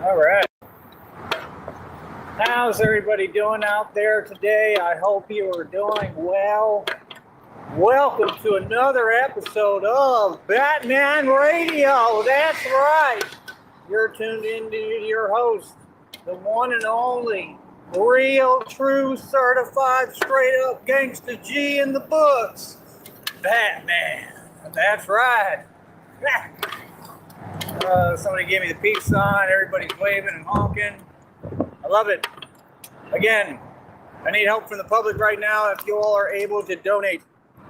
All right. How's everybody doing out there today? I hope you are doing well. Welcome to another episode of Batman Radio. That's right. You're tuned into your host, the one and only, real, true, certified, straight up gangsta G in the books, Batman. That's right. Somebody gave me the peace sign. Everybody's waving and honking. I love it. Again, I need help from the public right now. If you all are able to donate,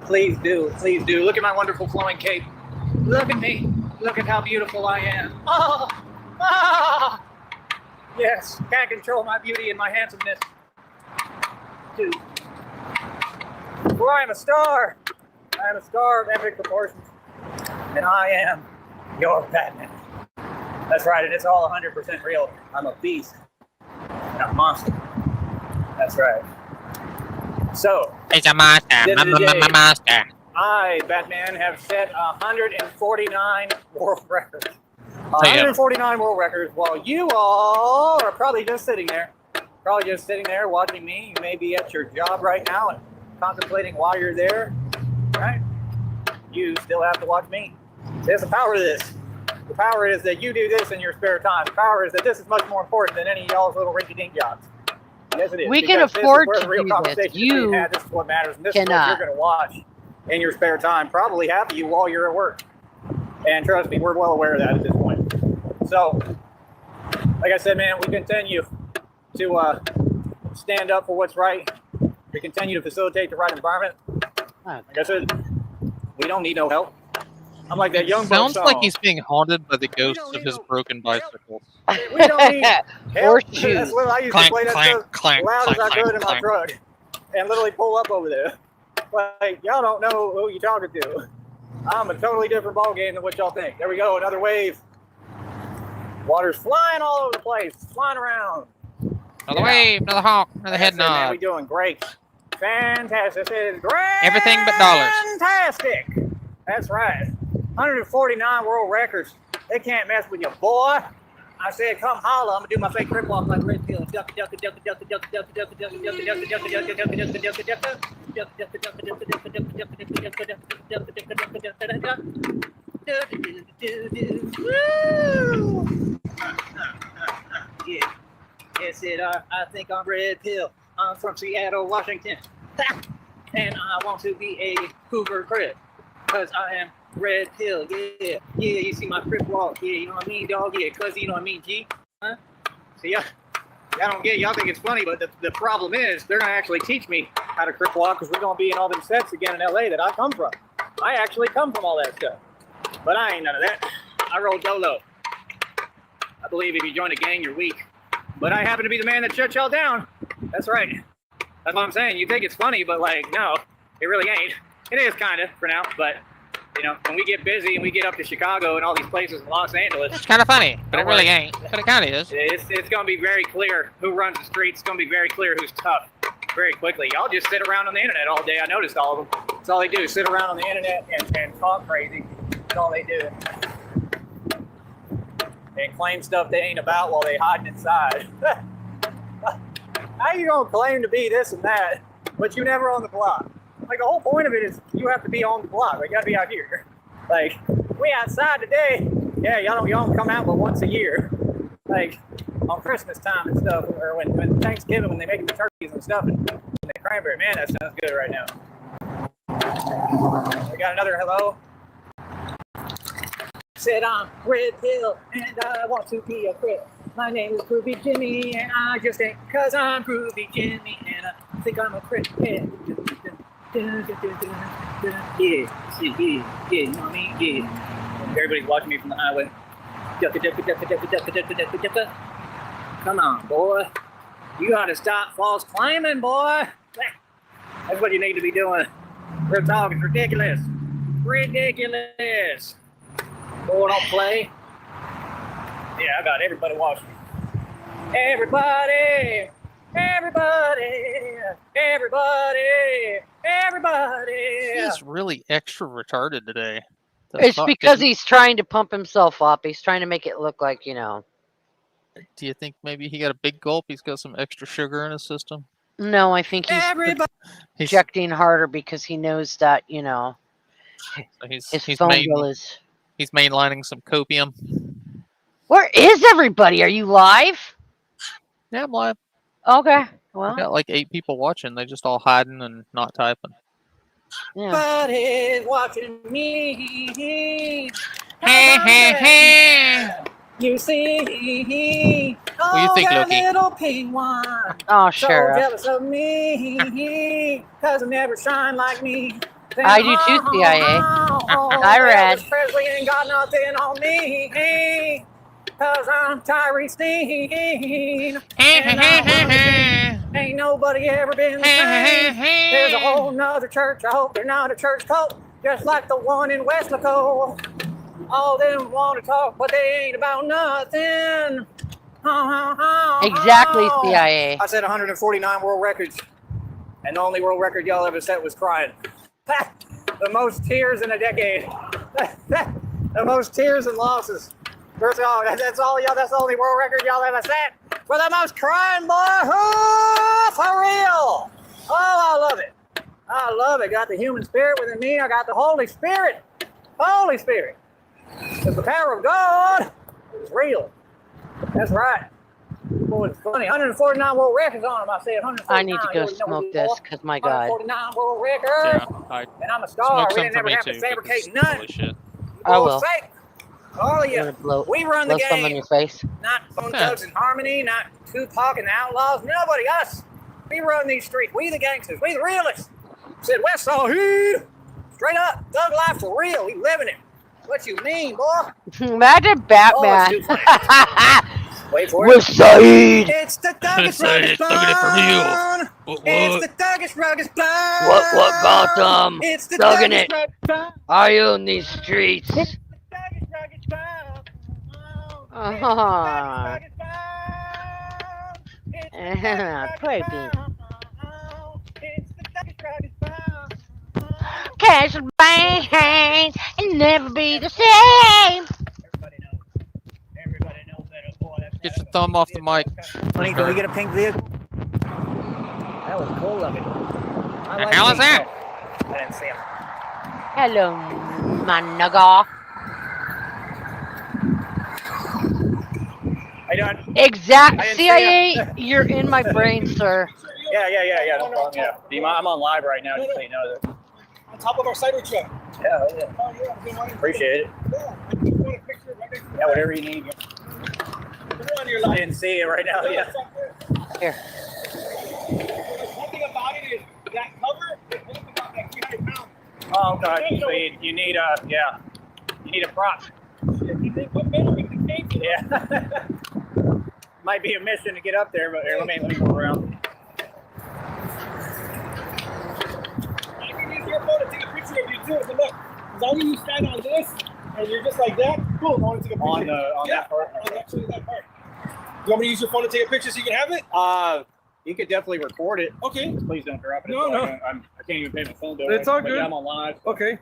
please do. Please do. Look at my wonderful flowing cape. Look at me. Look at how beautiful I am. Oh, oh. Yes, can't control my beauty and my handsomeness. Dude. For I am a star. I am a star of epic proportions. And I am your Batman. That's right, and it's all 100% real. I'm a beast. And a monster. That's right. So, it's a monster. Monster. I, Batman, have set 149 world records. 149 world records, while you all are probably just sitting there. Probably just sitting there watching me. You may be at your job right now and contemplating why you're there. Right? You still have to watch me. There's the power of this. The power is that you do this in your spare time. The power is that this is much more important than any of y'all's little rinky-dink jobs. Yes, it is. We can afford to do this. You this is what matters. And this is what you're going to watch in your spare time. Probably half of you while you're at work. And trust me, we're well aware of that at this point. So, like I said, man, we continue to stand up for what's right. We continue to facilitate the right environment. Like I said, we don't need no help. I'm like that young Sounds song. like he's being haunted by the ghosts of his broken bicycles. We don't need help. Or shoes. That's what I used to play that stuff loud as I could in my truck and literally pull up over there. Like, y'all don't know who you're talking to. I'm a totally different ball game than what y'all think. There we go, another wave. Water's flying all over the place, flying around. Another wave, another honk, another head nod. Man, we doing great. Fantastic. This is great. Everything but dollars. Fantastic. That's right. 149 world records. They can't mess with you, boy. I said, come holla. I'm gonna do my fake crip walk like Red Pill. Yeah. Yes, I think I'm Red Pill. I'm from Seattle, Washington. And I want to be a Hoover Crip. Because I am Red Pill, yeah, you see my crip walk, yeah, you know what I mean, dog, yeah, cuz, you know what I mean, G, huh? See, y'all don't get it, y'all think it's funny, but the problem is, they're gonna actually teach me how to crip walk, because we're gonna be in all them sets again in LA that I come from. I actually come from all that stuff, but I ain't none of that. I roll dolo. I believe if you join a gang, you're weak, but I happen to be the man that shuts y'all down. That's right. That's what I'm saying. You think it's funny, but like, no, it really ain't. It is kind of for now, but you know, when we get busy and we get up to Chicago and all these places in Los Angeles, It's kind of funny, but it really ain't. But it kind of is. It's going to be very clear who runs the streets. It's going to be very clear who's tough very quickly. Y'all just sit around on the internet all day. I noticed all of them. That's all they do, sit around on the internet and talk crazy. That's all they do. And claim stuff they ain't about while they hiding inside. How you going to claim to be this and that, but you never on the block? Like, the whole point of it is you have to be on the block. Like, you gotta be out here. Like, we outside today. Yeah, y'all don't come out but once a year. Like, on Christmas time and stuff, or when Thanksgiving, when they make the turkeys and stuff and the cranberry. Man, that sounds good right now. We got another hello. Said I'm Red Pill and I want to be a crip. My name is Groovy Jimmy and I just ain't cause I'm Groovy Jimmy and I think I'm a crip. Yeah. Yeah, you know what I mean? Yeah. Everybody's watching me from the highway. Come on, boy. You gotta stop false claiming, boy. That's what you need to be doing. Real talk is ridiculous. Ridiculous. Boy, don't play. Yeah, I got everybody watching. Everybody. He's really extra retarded today. It's because he's trying to pump himself up. He's trying to make it look like, you know. Do you think maybe he got a big gulp? He's got some extra sugar in his system. No, I think he's Everybody. projecting harder because he knows that, you know, So his phone bill is. He's mainlining some copium. Where is everybody? Are you live? Yeah, I'm live. Okay. I Well, got like 8 people watching. They just all hiding and not typing. yeah. Everybody's watching me. You see, What do you think, that Loki? little pink one. Oh, So sure. jealous of me, cause I never shine like me. I do too, CIA. Hi, Red. Elvis Presley ain't got nothing on me, cause I'm Tyrese Dean. Ain't nobody ever been the same. There's a whole nother church. I hope they're not a church cult, just like the one in Westlaco. All them want to talk, but they ain't about nothing. Exactly, CIA. I said 149 world records, and the only world record y'all ever set was crying. The most tears in a decade. The most tears and losses. First of all, that's all y'all. That's the only world record y'all ever set for the most crying, boy. Oh, for real. Oh, I love it. I love it. Got the human spirit within me. I got the Holy Spirit. Holy Spirit. The power of God is real. That's right. Boy, it's funny. 149 world records on them. I said 149. I need to go smoke this because my God. 149 world records. Yeah, And I'm a star. smoke We some didn't for ever me have too. to fabricate because none. Holy shit. I will. Sake. All of I'm you. gonna blow We run the some on game. your face. Not Bone Thugs and Harmony, not Tupac and the Outlaws. Nobody, us. We run these streets. We the gangsters. We the realists. Said West Side. Straight up. Thug life for real. We living it. What you mean, boy? Imagine Batman. Wait for it. West Side. It's the Thuggish Rugged Bone. What? It's the Thuggish Rugged Bone. What Gotham? It's the Thugging Thuggish it. Rugged Bone. Are you in these streets? It's the Thuggish Rugged Bone. Uh-huh. Creepy. Cash and bangs and never be the same. Everybody knows that, boy. Get your thumb off the mic. Honey, can we get a pink vehicle? That was cool looking. The hell is that? I didn't see him. Hello, my nugga. How you doing? Exact. I didn't CIA, you're in my brain, sir. Yeah. No problem. Yeah. I'm on live right now, just so you know that. On top of our cider truck. Yeah. Oh, yeah. Appreciate it. Yeah. You want a picture right next to Yeah, whatever you need. Put it on your I line. didn't see it right now. Yeah. Here. One thing about it is that cover is only about like 300 pounds. Oh, okay. So you need you need a prop. You think what better we can take it? Yeah. Might be a mission to get up there, but here, let me go around. I can use your phone to take a picture of you too. So look, as long as you stand on this and you're just like that, cool. I want to take a picture. On that part. Actually, that part. You want me to use your phone to take a picture so you can have it? You could definitely record it. Okay. Please don't drop it. No. I can't even pay my phone bill. It's all but good. Yeah, I'm on live. Okay.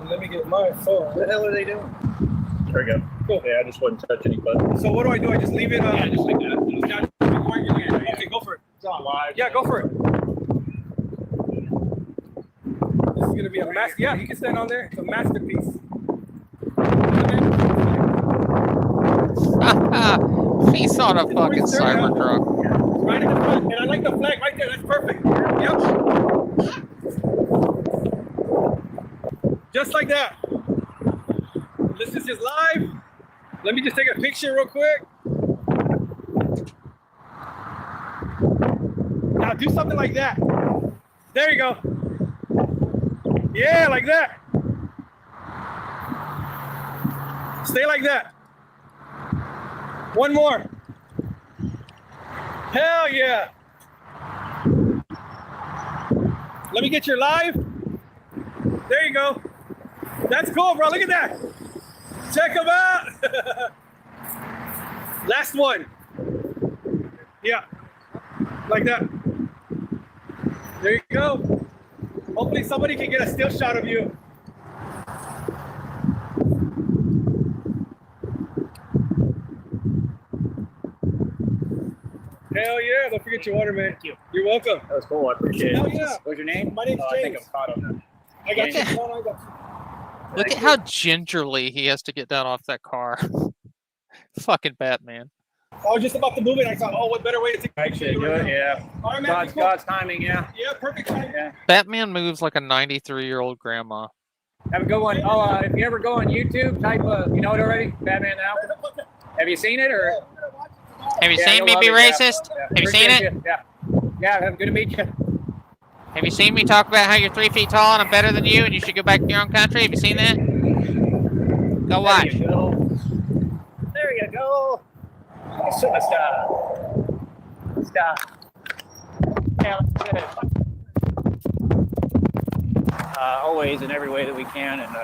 Let me get my phone. What the hell are they doing? There we go. Cool. Yeah, I just wouldn't touch any button. So what do? I just leave it? Yeah, just like that. Okay, go for it. It's on live. Yeah, go for it. This is gonna be a master. Yeah, you can stand on there. It's a masterpiece. He's on a fucking Cybertruck. Right in the front, and I like the flag right there. That's perfect. Yep. Just like that. This is just live. Let me just take a picture real quick. Now do something like that. There you go. Yeah, like that. Stay like that. One more. Hell yeah. Let me get your live. There you go. That's cool, bro. Look at that. Check them out. Last one. Yeah. Like that. There you go. Hopefully somebody can get a still shot of you. Yeah, don't forget your water, man. Thank you. You're welcome. That was cool. I appreciate Oh, it. yeah. What's your name? My name's I think James. I'm caught on that. I got James. you. No, I got you. Look at how gingerly he has to get down off that car. Fucking Batman. I was just about to move it. I thought, oh, what better way to take I should do it. Yeah. All right, man. God's timing. Yeah. Yeah, perfect time. Yeah. Batman moves like a 93-year-old grandma. Have a good one. Oh, if you ever go on YouTube, type you know it already, Batman now. Have you seen it or? Have you Yeah, seen you'll me love be it, yeah. racist? Yeah. Have you seen Appreciate it? you. Yeah. Yeah. Have good to meet you. Have you seen me talk about how you're 3 feet tall and I'm better than you and you should go back to your own country? Have you seen that? Go watch. There you go. There you go. Superstar. Star. Yeah, let's get it. Always in every way that we can, and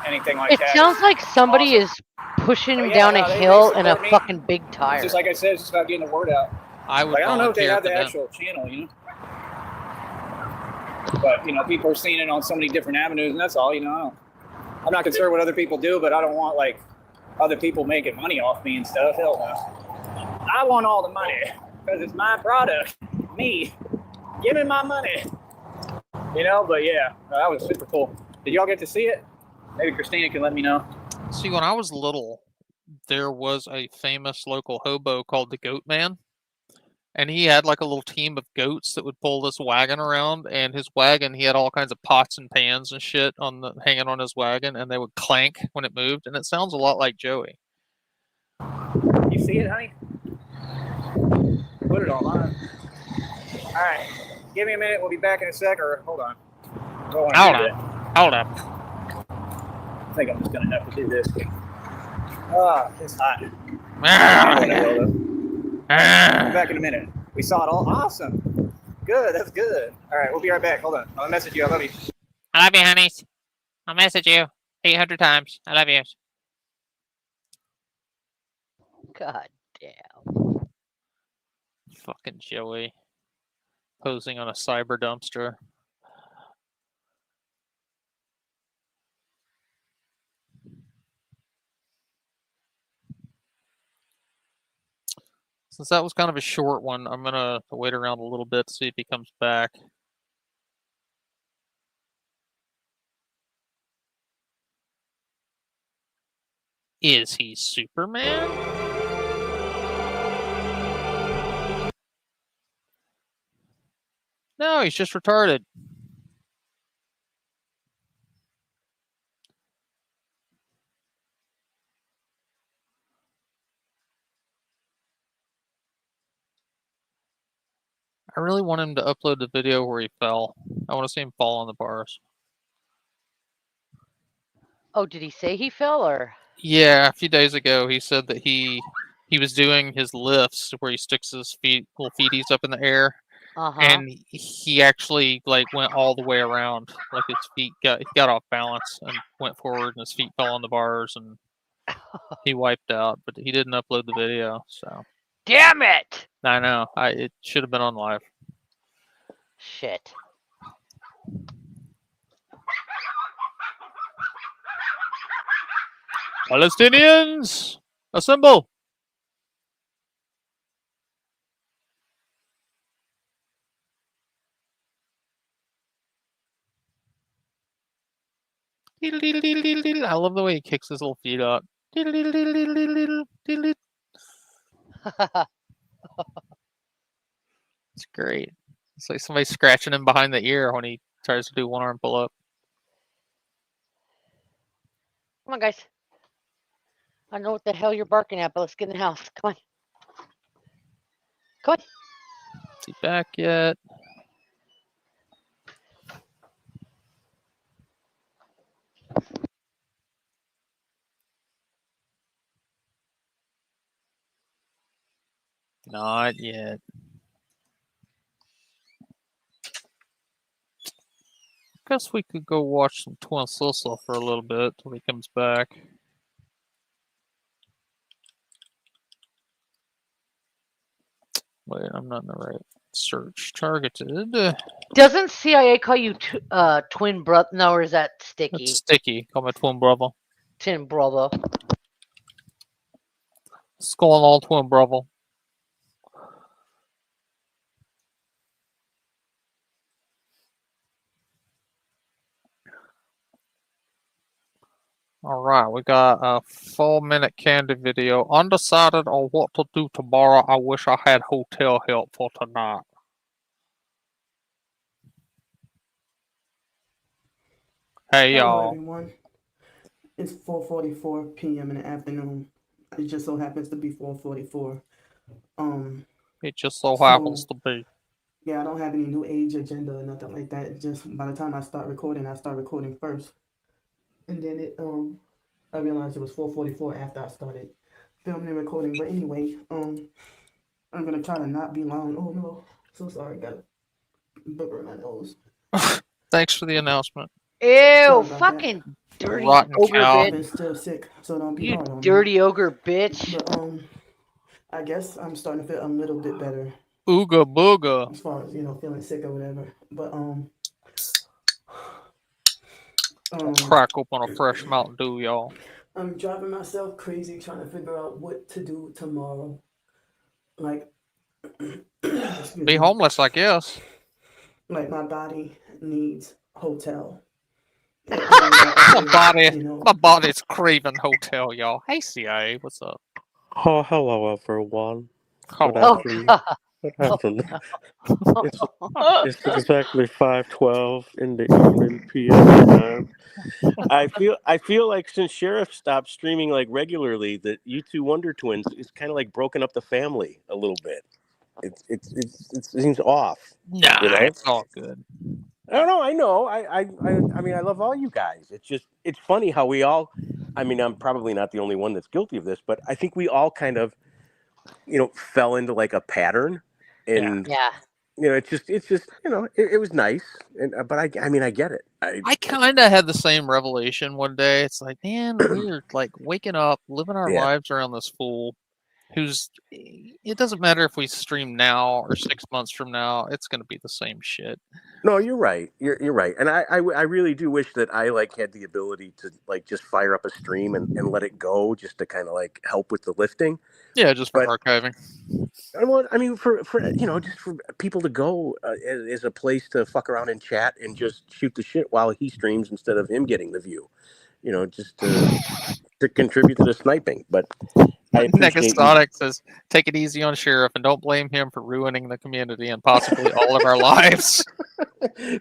anything like It that. sounds like somebody is pushing him Oh, yeah, down no, a they hill in a support me. fucking big tire. Just like I said, it's just about getting the word out. I would Like, I don't know if they volunteer have for the them. actual channel, you know. But people are seeing it on so many different avenues, and that's all. I'm not concerned what other people do, but I don't want like other people making money off me and stuff. Hell no. I want all the money because it's my product. Me, give me my money. But yeah, that was super cool. Did y'all get to see it? Maybe Christina can let me know. See, when I was little, there was a famous local hobo called the Goat Man. And he had like a little team of goats that would pull this wagon around. And his wagon, he had all kinds of pots and pans and shit hanging on his wagon. And they would clank when it moved. And it sounds a lot like Joey. You see it, honey? Put it online. All right. Give me a minute. We'll be back in a sec. Or hold on. Hold up. I think I'm just going to have to do this. It's hot. Be back in a minute. We saw it all. Awesome. Good. That's good. All right. We'll be right back. Hold on. I'll message you. I love you. I love you, honeys. I'll message you 800 times. I love you. God damn. Fucking Joey. Posing on a cyber dumpster. Since that was kind of a short one, I'm going to wait around a little bit to see if he comes back. Is he Superman? No, he's just retarded. I really want him to upload the video where he fell. I want to see him fall on the bars. Oh, did he say he fell or? Yeah, a few days ago he said that he was doing his lifts where he sticks his little feeties up in the air, and he actually like went all the way around. Like his feet he got off balance and went forward, and his feet fell on the bars, and he wiped out. But he didn't upload the video, so. Damn it! I know. It should have been on live. Shit. Palestinians, assemble! I love the way he kicks his little feet up. It's great. It's like somebody scratching him behind the ear when he tries to do one arm pull up. Come on, guys. I don't know what the hell you're barking at, but let's get in the house. Come on. Come on. Is he back yet? Not yet. Guess we could go watch some Twin Sissel for a little bit till he comes back. Wait, I'm not in the right search. Targeted. Doesn't CIA call you twin brother? No, or is that Sticky? That's Sticky. Call my twin brother. Twin brother. It's going all twin brother. All right, we got a 4-minute candy video. Undecided on what to do tomorrow. I wish I had hotel help for tonight. Hey, Hello, y'all. everyone. It's 4:44 p.m. in the afternoon. It just so happens to be 4:44. It just so happens to be. Yeah, I don't have any new age agenda or nothing like that. It's just by the time I start recording first, and then I realized it was 4:44 after I started filming and recording. But anyway, I'm gonna try to not be long. Oh no, so sorry, got a booger in my nose. Thanks for the announcement. Ew, fucking dirty Rotten ogre cow. I've been bitch. still sick, so don't be You hard on me. dirty ogre bitch. But I guess I'm starting to feel a little bit better. Ooga booga. As far as feeling sick or whatever. But Crack open a fresh Mountain Dew, y'all. I'm driving myself crazy trying to figure out what to do tomorrow. Like, Be homeless, I guess. Like my body needs hotel. My body's craving hotel, y'all. Hey, CA, what's up? Oh, hello, everyone. Good Oh, afternoon. God. Good afternoon. It's exactly 5:12 in the evening PM time. I feel like since Sheriff stopped streaming like regularly, that you two Wonder Twins is kind of like broken up the family a little bit. It seems off. Nah, you know? it's all good. I don't know. I know. I mean, I love all you guys. It's funny how we all. I mean, I'm probably not the only one that's guilty of this, but I think we all kind of, fell into like a pattern, and Yeah. it's just, it was nice, but I mean, I get it. I kind of had the same revelation one day. It's like, man, we're like waking up, living our Yeah. lives around this fool who's. It doesn't matter if we stream now or 6 months from now. It's going to be the same shit. No, you're right. You're right, and I really do wish that I like had the ability to like just fire up a stream and let it go, just to kind of like help with the lifting. Yeah, just for archiving. Well, I mean, for just for people to go as a place to fuck around and chat and just shoot the shit while he streams instead of him getting the view, just to contribute to the sniping. But I appreciate Negasonic says, "Take it easy on Sheriff and don't blame him for ruining the community and possibly all of our lives."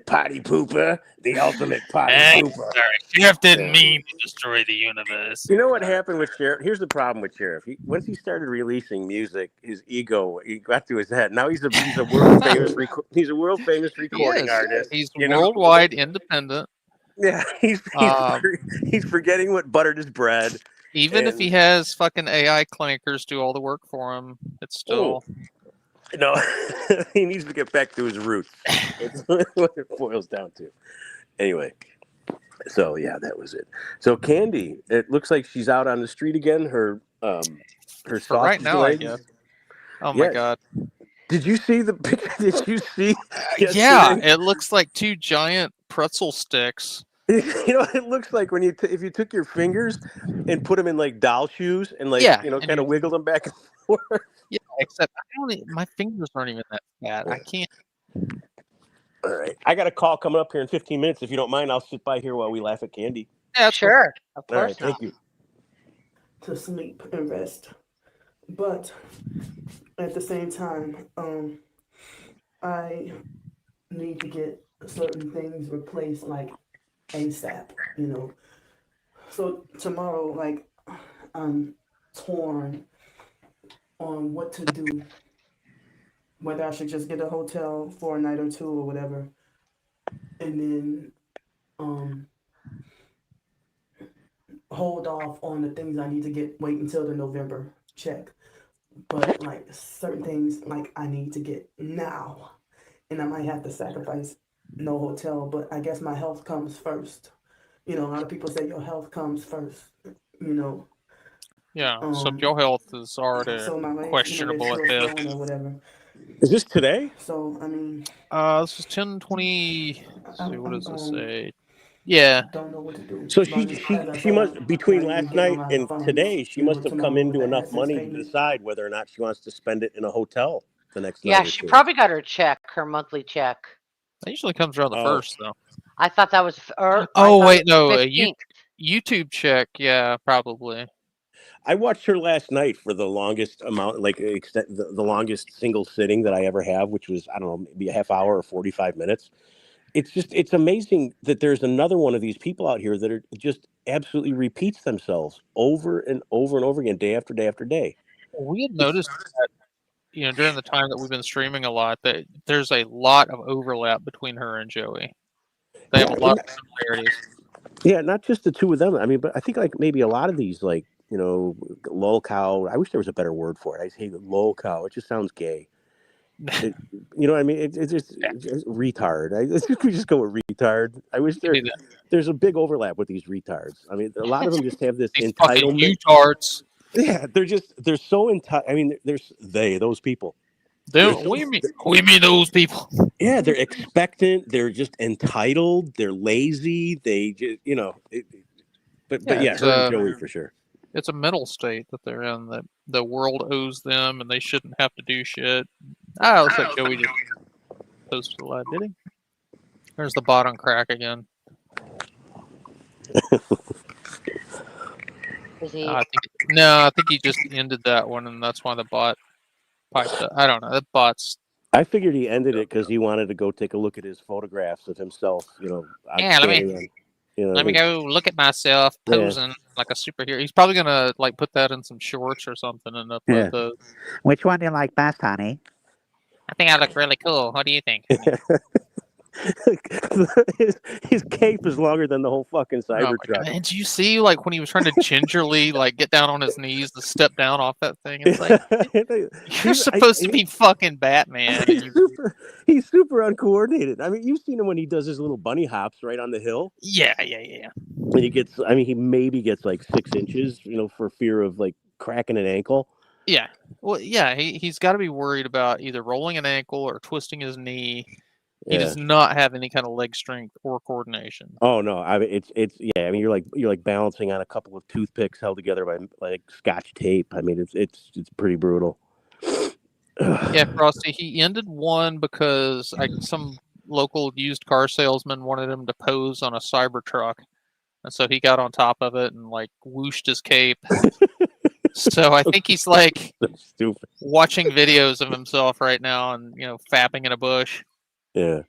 Potty pooper, the ultimate potty pooper. Sorry, Sheriff didn't mean to destroy the universe. You know what happened with Sheriff? Here's the problem with Sheriff. Once he started releasing music, his ego got to his head. Now he's a world famous recording artist. He's worldwide independent. Yeah, he's forgetting what buttered his bread. Even if he has fucking AI clankers do all the work for him, it's still. No, he needs to get back to his roots. That's what it boils down to. Anyway, so yeah, that was it. So Candy, it looks like she's out on the street again. Her sausage right now, legs. I guess. Oh my god! Did you see the picture? Did you see? Yeah, it looks like two giant pretzel sticks. It looks like when if you took your fingers and put them in like doll shoes and like kind of wiggled them back and forth. Yeah, except my fingers aren't even that fat. I can't. All right, I got a call coming up here in 15 minutes. If you don't mind, I'll sit by here while we laugh at Candy. Yeah, sure. Of course. All right, thank you. To sleep and rest, but at the same time, I need to get certain things replaced, like ASAP, So tomorrow, like, I'm torn on what to do, whether I should just get a hotel for a night or two or whatever, and then hold off on the things I need to wait until the November check. But like certain things, like I need to get now, and I might have to sacrifice no hotel, but I guess my health comes first. A lot of people say your health comes first, Yeah, so if your health is already questionable at best. Or whatever. Is this today? So, I mean... this is 10:20... Let's see, what does this say? Yeah. Don't know what to do. So she must, between last night and today, she must have come into enough money to decide whether or not she wants to spend it in a hotel the next night. Yeah, she probably got her check, her monthly check. That usually comes around the first, though. I thought that was. Oh wait, no, YouTube check, yeah, probably. I watched her last night for the longest amount, like the longest single sitting that I ever have, which was, I don't know, maybe a half hour or 45 minutes. It's amazing that there's another one of these people out here that are just absolutely repeats themselves over and over and over again, day after day after day. We had noticed that, during the time that we've been streaming a lot, that there's a lot of overlap between her and Joey. They have a lot of similarities. Yeah, not just the two of them. I mean, but I think like maybe a lot of these, like, lol cow. I wish there was a better word for it. I say lol cow. It just sounds gay. You know what I mean? It's just retard. We just go with retard. I wish there's a big overlap with these retards. I mean, a lot of them just have this These entitlement. Fucking Yeah, they're so entitled. I mean, those people. We mean those people. Yeah, they're expectant. They're just entitled. They're lazy. They just, But yeah, her and Joey for sure. It's a mental state that they're in, that the world owes them and they shouldn't have to do shit. Looks like Joey just posted a lot, did he? There's the bot on crack again. I think he just ended that one, and that's why the bot piped up. I don't know. That bot's. I figured he ended it because he wanted to go take a look at his photographs of himself. Let me go look at myself posing like a superhero. He's probably gonna like put that in some shorts or something and upload those. Which one do you like best, honey? I think I look really cool. What do you think? his cape is longer than the whole fucking Cybertruck. And do you see like when he was trying to gingerly like get down on his knees to step down off that thing? It's like you're supposed to be fucking Batman. He's super uncoordinated. I mean, you've seen him when he does his little bunny hops right on the hill. Yeah. And he maybe gets like 6 inches, for fear of like cracking an ankle. Yeah. Well, yeah, he's got to be worried about either rolling an ankle or twisting his knee. He does not have any kind of leg strength or coordination. Oh no! I mean, I mean, you're like balancing on a couple of toothpicks held together by like Scotch tape. I mean, it's pretty brutal. Yeah, Frosty. He ended one because some local used car salesman wanted him to pose on a Cybertruck, and so he got on top of it and like whooshed his cape. So I think he's like watching videos of himself right now and fapping in a bush. Yeah,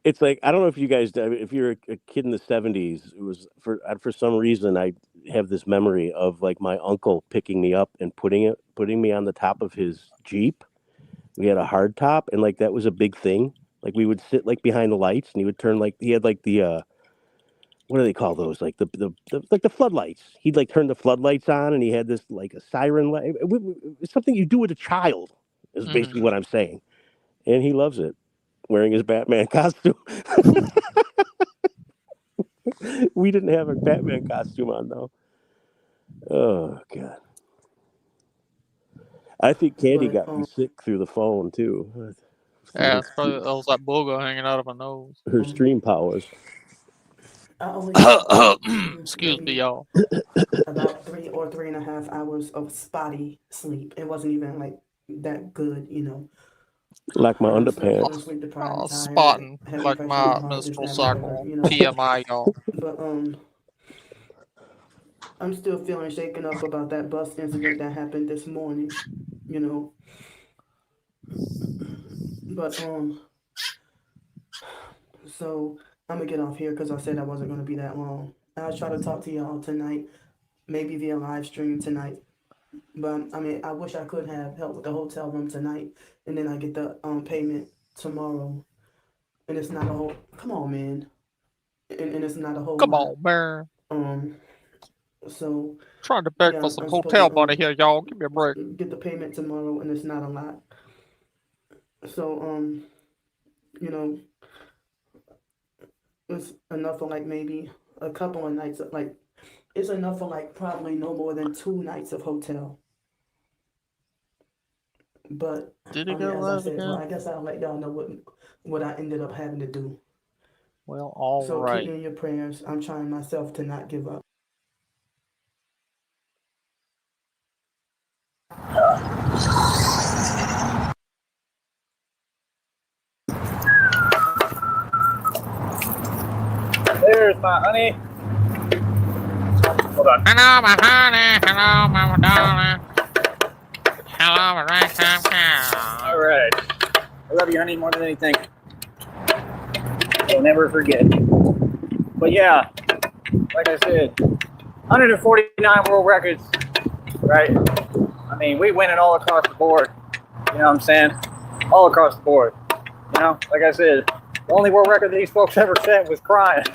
it's like, I don't know if you guys, if you're a kid in the 70s, it was for some reason I have this memory of like my uncle picking me up and putting me on the top of his Jeep. We had a hard top, and like that was a big thing. Like we would sit like behind the lights, and he would turn he had like the what do they call those? Like the floodlights. He'd like turn the floodlights on, and he had this like a siren light. It's something you do with a child, is basically what I'm saying, and he loves it. Wearing his Batman costume. We didn't have a Batman costume on though. Oh God. I think Candy got me sick through the phone too. Yeah, it's probably that booger hanging out of my nose. Her stream powers. Excuse me, y'all. About 3 or 3.5 hours of spotty sleep. It wasn't even like that good, Like my underpants. Spotting like my menstrual cycle. TMI, y'all. But I'm still feeling shaken up about that bus incident that happened this morning, But so I'm gonna get off here because I said I wasn't gonna be that long. I'll try to talk to y'all tonight, maybe via live stream tonight. But I mean, I wish I could have help with the hotel room tonight, and then I get the payment tomorrow. And it's not a whole. Come on, man. And it's not a whole. Come on, man. So trying to beg for some hotel money here, y'all. Give me a break. Get the payment tomorrow, and it's not a lot. So it's enough for like maybe a couple of nights. Like it's enough for like probably no more than 2 nights of hotel. But did it go live again? Well, I guess I'll let y'all know what I ended up having to do. Well, all right. So keep me in your prayers. I'm trying myself to not give up. There's my honey. Hold on. Hello, my honey. Hello, my darling. Hello, my ragtime cow. All right. I love you, honey, more than anything. You'll never forget. But yeah, like I said, 149 world records, right? I mean, we win it all across the board. You know what I'm saying? All across the board. You know, like I said, the only world record these folks ever set was crying.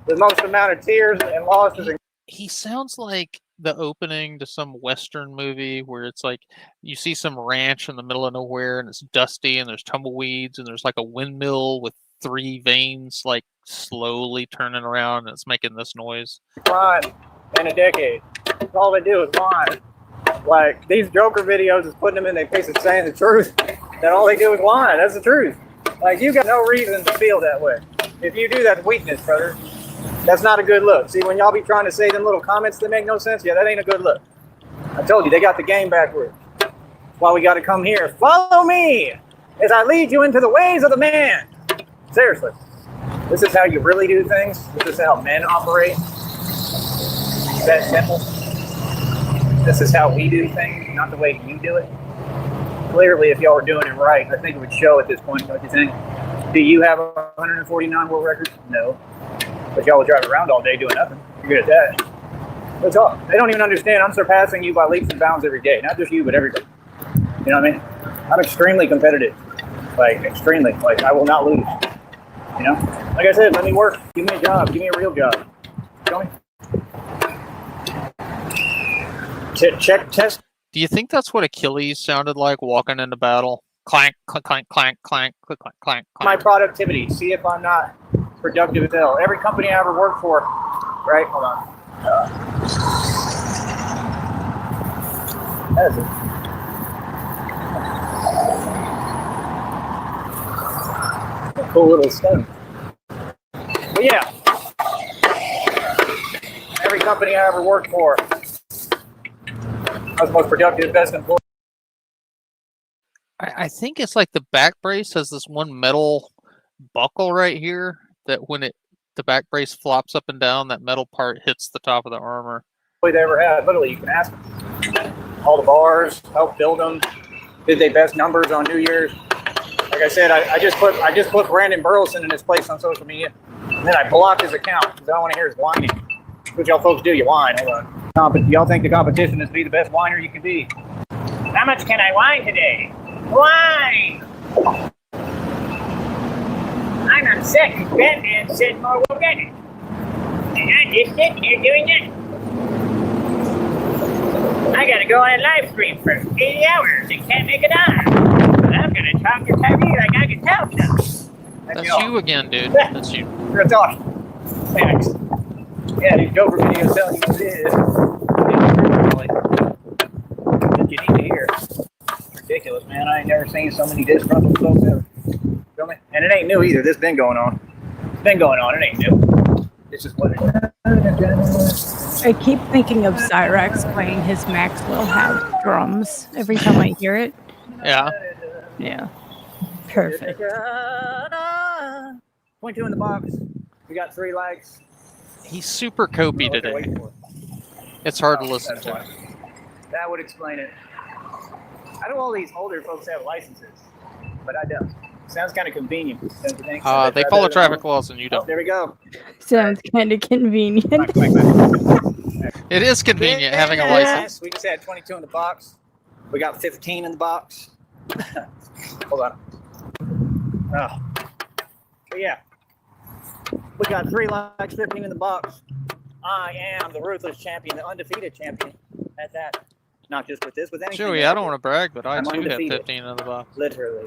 The most amount of tears and losses. He sounds like the opening to some Western movie where it's like you see some ranch in the middle of nowhere and it's dusty and there's tumbleweeds and there's like a windmill with 3 veins like slowly turning around and it's making this noise. Crying in a decade. That's all they do is whine. Like, these Joker videos is putting them in their face and saying the truth. That all they do is whine. That's the truth. Like, you got no reason to feel that way. If you do, that's weakness, brother. That's not a good look. See, when y'all be trying to say them little comments that make no sense, yeah, that ain't a good look. I told you, they got the game backwards. That's why we got to come here. Follow me as I lead you into the ways of the man. Seriously. This is how you really do things. This is how men operate. It's that simple. This is how we do things, not the way you do it. Clearly, if y'all were doing it right, I think it would show at this point, don't you think? Do you have 149 world records? No. But y'all would drive around all day doing nothing. You're good at that. That's all. They don't even understand I'm surpassing you by leaps and bounds every day. Not just you, but everybody. You know what I mean? I'm extremely competitive. Like, extremely. Like, I will not lose. You know? Like I said, let me work. Give me a job. Give me a real job. Show me. Check, test. Do you think that's what Achilles sounded like walking into battle? Clank, clank, clank, clank, clank, clank, clank, clank. My productivity. See if I'm not productive as hell. Every company I ever worked for, right? Hold on. That is a cool little stone. But yeah, every company I ever worked for, I was the most productive, best employee. I think it's like the back brace has this one metal buckle right here that when the back brace flops up and down, that metal part hits the top of the armor. They ever had. Literally, you can ask them. All the bars, helped build them, did their best numbers on New Year's. Like I said, I just put Brandon Burleson in his place on social media, and then I blocked his account because I don't want to hear his whining. What y'all folks do, you whine. Hold on. Y'all think the competition is to be the best whiner you can be. How much can I whine today? Whine! I'm upset because Batman said more will get it. And I just sitting here doing it. I gotta go on a live stream for 80 hours and can't make it on. But I'm gonna talk to Tyree like I can tell stuff. That's you again, dude. That's you. Real talk. Thanks. Yeah, these Joker videos telling you what it is. That you need to hear. It's ridiculous, man. I ain't never seen so many disgruntled folks ever. Feel me? And it ain't new either. This been going on. It's been going on. It ain't new. It's just what it is. I keep thinking of Cyrax playing his Maxwell House drums every time I hear it. Yeah. Yeah. Perfect. 22 in the box. We got 3 likes. He's super copy today. It's hard to listen to. That would explain it. I know all these older folks have licenses, but I don't. Sounds kind of convenient, don't you think? They follow traffic laws and you don't. There we go. Sounds kind of convenient. It is convenient having a license. We just had 22 in the box. We got 15 in the box. Hold on. Oh. But yeah. We got 3 likes, 15 in the box. I am the ruthless champion, the undefeated champion. At that. Not just with this, with anything. Joey, I don't want to brag, but I I'm too have undefeated. 15 in the box. Literally.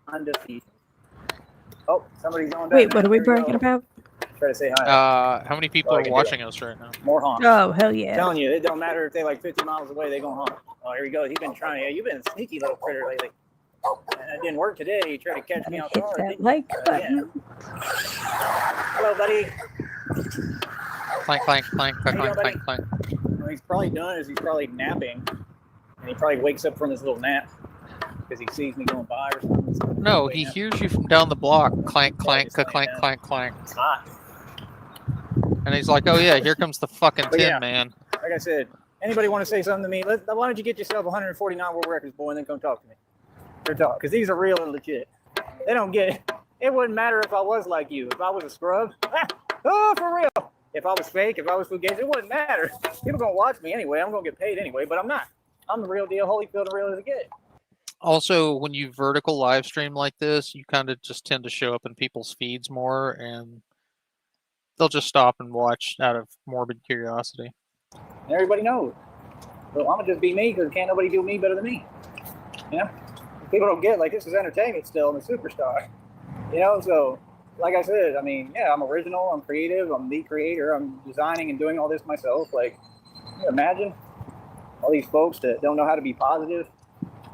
Undefeated. Oh, somebody's on. Wait, what are we bragging about? Try to say hi. How many people are watching us right now? More honk. Oh, hell I'm yeah. telling you, it don't matter if they like 50 miles away, they gonna honk. Oh, here we go. He's been trying. Yeah, you've been a sneaky little critter lately. It didn't work today. You tried to catch me off Hit guard. that like button. Hello, buddy. Clank, clank, clank, clank, clank, clank, clank. What he's probably done is he's probably napping, and he probably wakes up from his little nap because he sees me going by or something. No, he hears you from down the block. Clank, clank, clank, clank, clank. It's hot. And he's like, "Oh yeah, here comes the fucking But Tin yeah. Man." Like I said, anybody want to say something to me? Why don't you get yourself 149 world records, boy, and then come talk to me? Or talk, because these are real and legit. They don't get it. It wouldn't matter if I was like you. If I was a scrub, for real. If I was fake, if I was fugazi, it wouldn't matter. People gonna watch me anyway. I'm gonna get paid anyway, but I'm not. I'm the real deal. Holyfield, the real as it gets. Also, when you vertical live stream like this, you kind of just tend to show up in people's feeds more, and they'll just stop and watch out of morbid curiosity. And everybody knows. So I'm gonna just be me because can't nobody do me better than me. You know, people don't get like this is entertainment still. I'm a superstar. You know, so like I said, I mean, yeah, I'm original. I'm creative. I'm the creator. I'm designing and doing all this myself. Like, can you imagine all these folks that don't know how to be positive?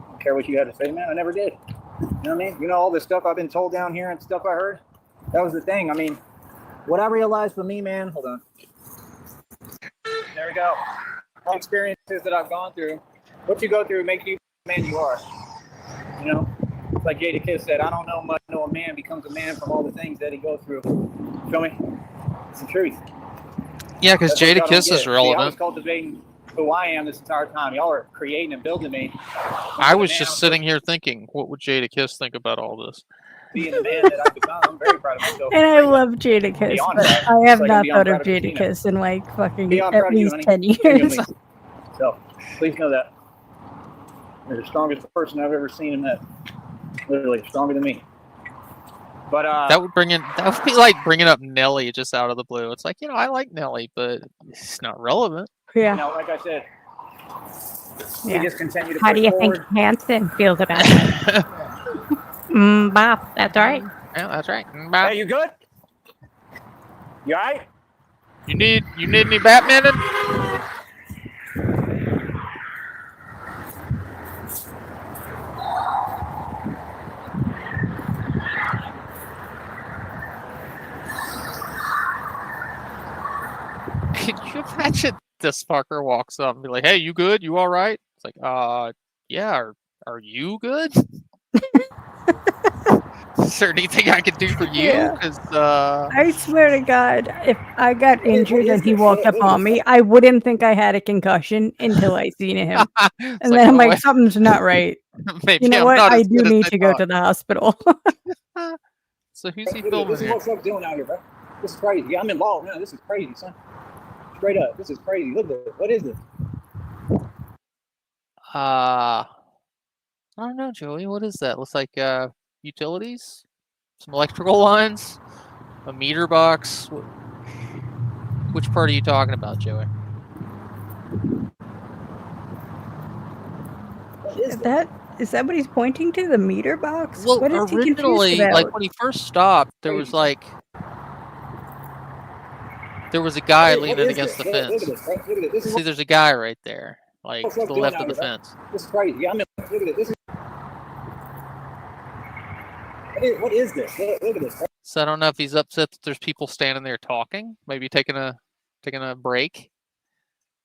Don't care what you had to say, man. I never did. You know what I mean? You know all this stuff I've been told down here and stuff I heard. That was the thing. I mean, what I realized for me, man. Hold on. There we go. All experiences that I've gone through. What you go through makes you the man you are. You know, it's like Jada Kiss said, I don't know much. I know a man becomes a man from all the things that he goes through. Feel me? It's the truth. Yeah, because That's what Jada y'all Kiss don't is get. See, I was relevant. cultivating who I am this entire time. Y'all are creating and building me. I was just sitting here thinking, what would Jada Kiss think about all this? Being the man that I've become, I'm very proud of myself. And I love Jada Kiss, Beyond but that, I have it's like I'm not beyond thought of proud of Jada Christina. Kiss in like fucking Beyond at proud of you, least honey. 10 years. Genuinely. So please know that. You're the strongest person I've ever seen and met. Literally stronger than me. But That would be like bringing up Nelly just out of the blue. It's like, I like Nelly, but it's not relevant. Yeah. You know, like I said, we Yeah. just continue to How do push you think forward. Hanson feels about it? Bob, that's right. Yeah, that's right. Hey, you good? You all right? You need any Batmaning? Can you imagine this fucker walks up and be like, "Hey, you good? You all right?" It's like, yeah. Are you good? Is there anything I can do for you? Yeah. Because I swear to God, if I got injured is and he this? walked up What on is me, I wouldn't think I had a concussion until I seen him. it's And like, then I'm "Oh, like, wait, something's not right. maybe You know I'm what? not I as do good as need they to go thought." to the hospital. So who's he Look at filming this is here? what folks doing out here, bro. This is crazy. Yeah, I'm involved now. This is crazy, son. Straight up. This is crazy. Look at this. What is this? I don't know, Joey. What is that? Looks like utilities, some electrical lines, a meter box. Which part are you talking about, Joey? What is this? Is that what he's pointing to? The meter box? Well, What is he confused originally, about? like when he first stopped, there was like a guy What leaning is against this? the Look fence. at this, bro. Look at this. This is See, there's a guy right there, like what to the folks doing left out of the here, bro. fence. This is crazy. Yeah, look at this. This is what is this? Look at this, bro. So I don't know if he's upset that there's people standing there talking, maybe taking a break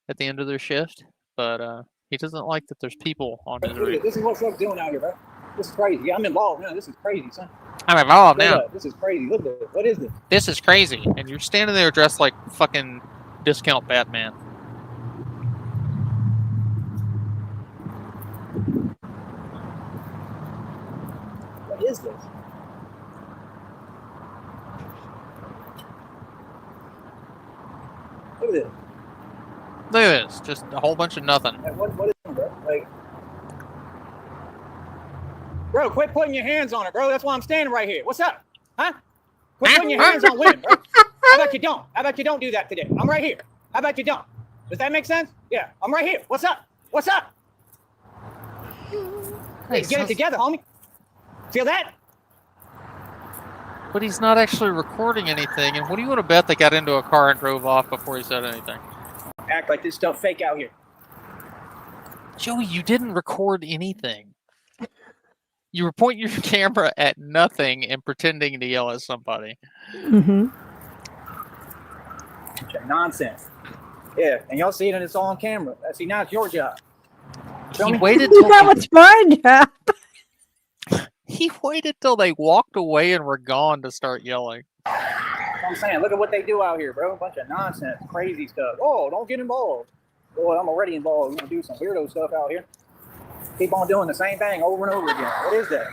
at the end of their shift, but he doesn't like that there's people on his Look at route. this. This is what folks doing out here, bro. This is crazy. Yeah, I'm involved now. This is crazy, son. I'm involved Straight now. up. This is crazy. Look at this. What is this? This is crazy, and you're standing there dressed like fucking discount Batman. What is this? Look at this. Look at this, just a whole bunch of nothing. Like, what is it, bro? Like, bro, quit putting your hands on it, bro. That's why I'm standing right here. What's up? Huh? Quit putting your hands on women, bro. How about you don't? How about you don't do that today? I'm right here. How about you don't? Does that make sense? Yeah, I'm right here. What's up? What's up? Hey, Get it together, homie. Feel that? But he's not actually recording anything, and what do you want to bet they got into a car and drove off before he said anything? Act like this stuff fake out here. Joey, you didn't record anything. You were pointing your camera at nothing and pretending to yell at somebody. Mm-hmm. Nonsense. Yeah, and y'all see it and it's all on camera. See, now it's your job. Feel He me? waited till That was my job. he waited till they walked away and were gone to start yelling. what I'm saying. Look at what they do out here, bro. A bunch of nonsense, crazy stuff. Oh, don't get involved. Boy, I'm already involved. We're gonna do some weirdo stuff out here. Keep on doing the same thing over and over again. What is that?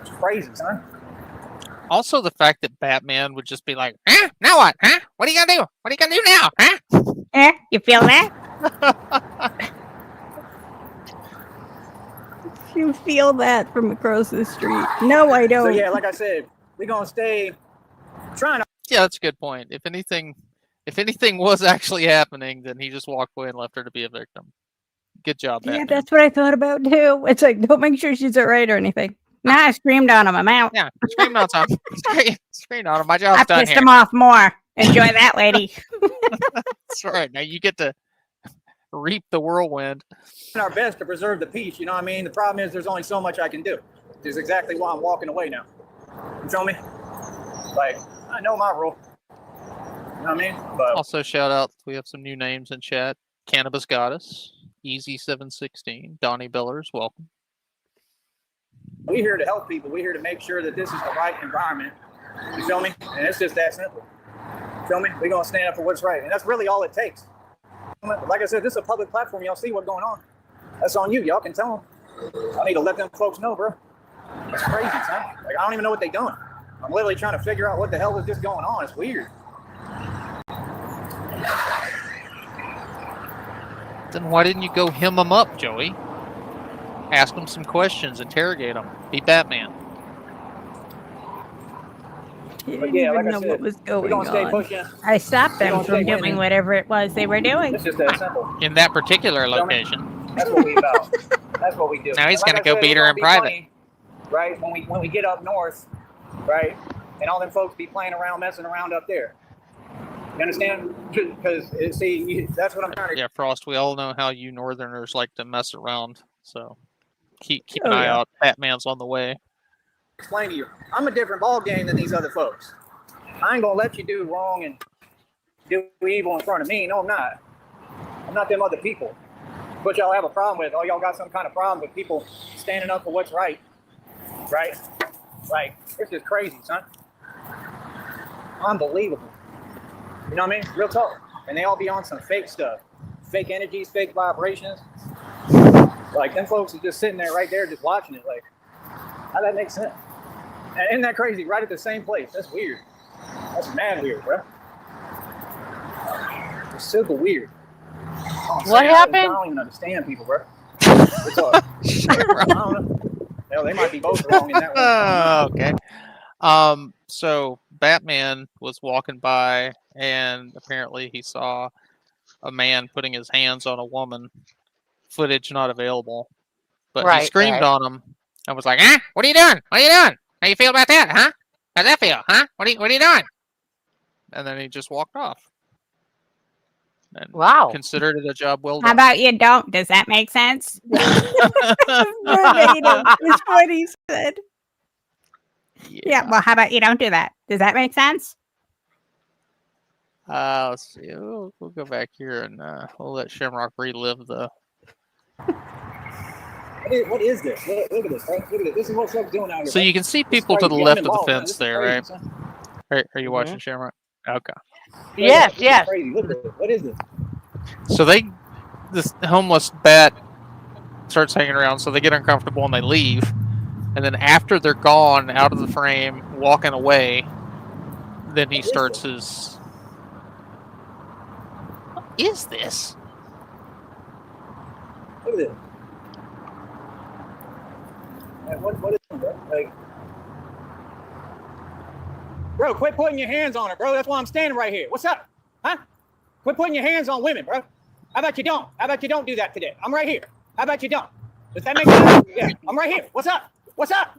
It's crazy, son. Also, the fact that Batman would just be like, now what? Huh? What are you gonna do? What are you gonna do now? Huh? You feel that? You feel that from across the street? No, I don't. So yeah, like I said, we're gonna stay trying to. Yeah, that's a good point. If anything was actually happening, then he just walked away and left her to be a victim. Good job, Batman. Yeah, that's what I thought about too. It's like, don't make sure she's alright or anything. Nah, I screamed on him. I'm out. Yeah, screamed on him. Screamed on him. My job's I done pissed here. him off more. Enjoy that, lady. That's right. Now you get to reap the whirlwind. Our best to preserve the peace, you know what I mean? The problem is there's only so much I can do. Which is exactly why I'm walking away now. You feel me? Like, I know my role. You know what I mean? But Also, shout out, we have some new names in chat. Cannabis Goddess, Easy716, Donnie Billers, welcome. we're here to help people. We're here to make sure that this is the right environment. You feel me? And it's just that simple. You feel me? We're going to stand up for what's right. And that's really all it takes. Like I said, this is a public platform. Y'all see what's going on. That's on you. Y'all can tell them. I need to let them folks know, bro. It's crazy, son. Like, I don't even know what they're doing. I'm literally trying to figure out what the hell is just going on. It's weird. Then why didn't you go hem them up, Joey? Ask them some questions, interrogate them. Be Batman. You But didn't yeah, even like I know said, what was we're going gonna stay on. pushing. I stopped We're them gonna from stay doing winning. whatever it was they were doing. It's just that simple. In that particular Feel me? location. That's what we about. That's what we do. Now he's And gonna I go said, beat it's her gonna in be private. funny, right? When we get up north, right? And all them folks be playing around, messing around up there. You understand? Because see, that's what I'm trying to. Yeah, Frost, we all know how you Northerners like to mess around. So keep an Oh, eye yeah. out. Batman's on the way. Explain to you. I'm a different ball game than these other folks. I ain't gonna let you do wrong and do evil in front of me. No, I'm not. I'm not them other people. But y'all have a problem with. Oh, y'all got some kind of problem with people standing up for what's right. Right? Like, it's just crazy, son. Unbelievable. You know what I mean? Real talk. And they all be on some fake stuff. Fake energies, fake vibrations. Like, them folks are just sitting there right there just watching it. Like, how that makes sense? And isn't that crazy? Right at the same place. That's weird. That's mad weird, bro. It's super weird. What happened? I don't even understand people, bro. It's all, I don't know. Hell, they might be both wrong in that one. Okay. So Batman was walking by, and apparently he saw a man putting his hands on a woman. Footage not available, but he screamed on him and was like, what are you doing? What are you doing? How you feel about that, huh? How's that feel, huh? What are you doing? And then he just walked off. And considered it a job well done. How about you don't? Does that make sense? Verbatim is what he said. Yeah, well, how about you don't do that? Does that make sense? Let's see. We'll go back here and we'll let Shamrock relive the. What is this? Look at this. Right? Look at this. This is what folks doing out here. So you can see people to the left of the fence there, right? Are you watching Shamrock? Okay. Yes, yes. Crazy. Look at this. What is this? So this homeless bat starts hanging around, so they get uncomfortable and they leave. And then after they're gone out of the frame, walking away, then he starts his. What is this? Look at this. Like, what is it, bro? Like, bro, quit putting your hands on her, bro. That's why I'm standing right here. What's up? Huh? Quit putting your hands on women, bro. How about you don't? How about you don't do that today? I'm right here. How about you don't? Does that make sense? Yeah, I'm right here. What's up? What's up?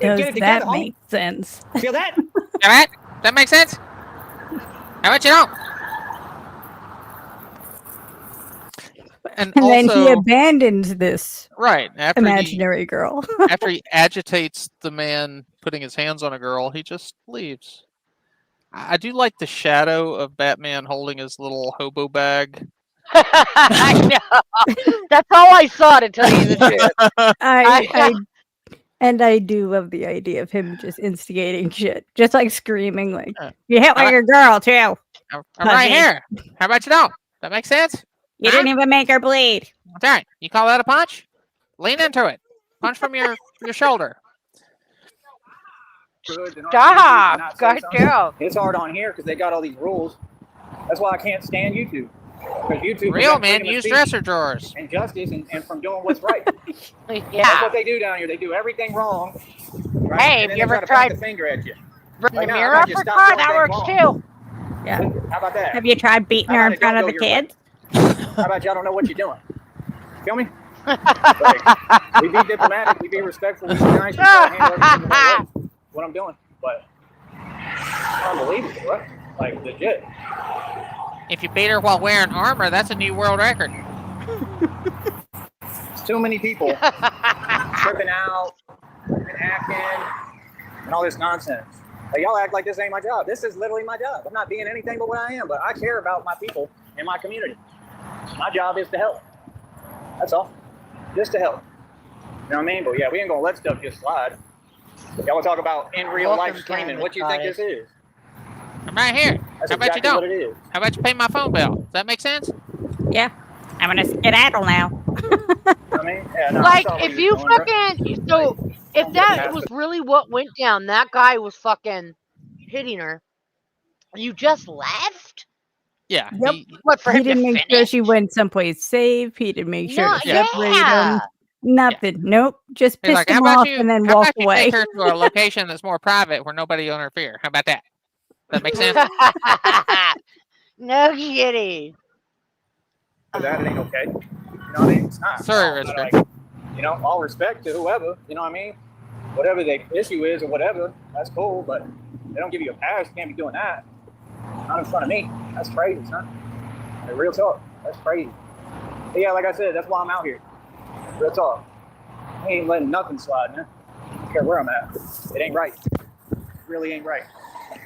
Does Get it that together, make sense? Feel that? All right, that makes sense. How about you don't? And And then he also, abandons this right after imaginary girl. after he agitates the man putting his hands on a girl, he just leaves. I do like the shadow of Batman holding his little hobo bag. I know. That's all I saw, to tell you the truth. I And I do love the idea of him just instigating shit, just like screaming, like Uh, you hit like a girl too. I'm right Pussy. here. How about you don't? That makes sense? You Huh? didn't even make her bleed. That's all right. You call that a punch? Lean into it. Punch from your shoulder. Stop! God damn. It's hard on here because they got all these rules. That's why I can't stand YouTube. Because YouTube Real prevents men freedom of use speech dresser drawers. and justice and from doing what's right. That's Yeah. what they do down here. They do everything wrong. Right? Hey, and then have you they try ever to point tried the finger at you. bringing Like, the no, mirror I up just her stopped car? doing That things works wrong. too. Yeah. How about that? Have you tried beating her in front of the kids? How about y'all don't know what you're doing? Feel me? Like, we be diplomatic, we be respectful, we be nice, we try to handle everything the right way. What I'm doing, but unbelievable, bro. Like legit. If you beat her while wearing armor, that's a new world record. It's too many people tripping out and hacking and all this nonsense. Like, y'all act like this ain't my job. This is literally my job. I'm not being anything but what I am, but I care about my people and my community. My job is to help. That's all. Just to help. You know what I mean? But yeah, we ain't gonna let stuff just slide. Y'all wanna talk about in real life Welcome, streaming. What you think this is? I'm right here. That's How about exactly you what don't? it is. How about you pay my phone bill? Does that make sense? Yeah. I'm gonna skedaddle now. You know what I mean? Yeah, no, I Like, saw what if he you was doing, bro. fucking, so, if that was really what went down, that guy was fucking hitting her, you just left? Yeah. Yep. What, for He him to didn't make sure finish? she went someplace safe. He didn't make sure No, to separate yeah. them. Nothing. Nope. Just He's pissed like, how him about off you? and then How walked about you away. take her to a location that's more private where nobody will interfere? How about that? That makes sense? No kidding. That ain't okay. You know what I mean? It's not. Sorry, No, Richard. like, you know, all respect to whoever, you know what I mean? Whatever the issue is or whatever, that's cool, but they don't give you a pass. You can't be doing that. Not in front of me. That's crazy, son. Like, real talk. That's crazy. But yeah, like I said, that's why I'm out here. Real talk. I ain't letting nothing slide, man. I don't care where I'm at. It ain't right. It really ain't right.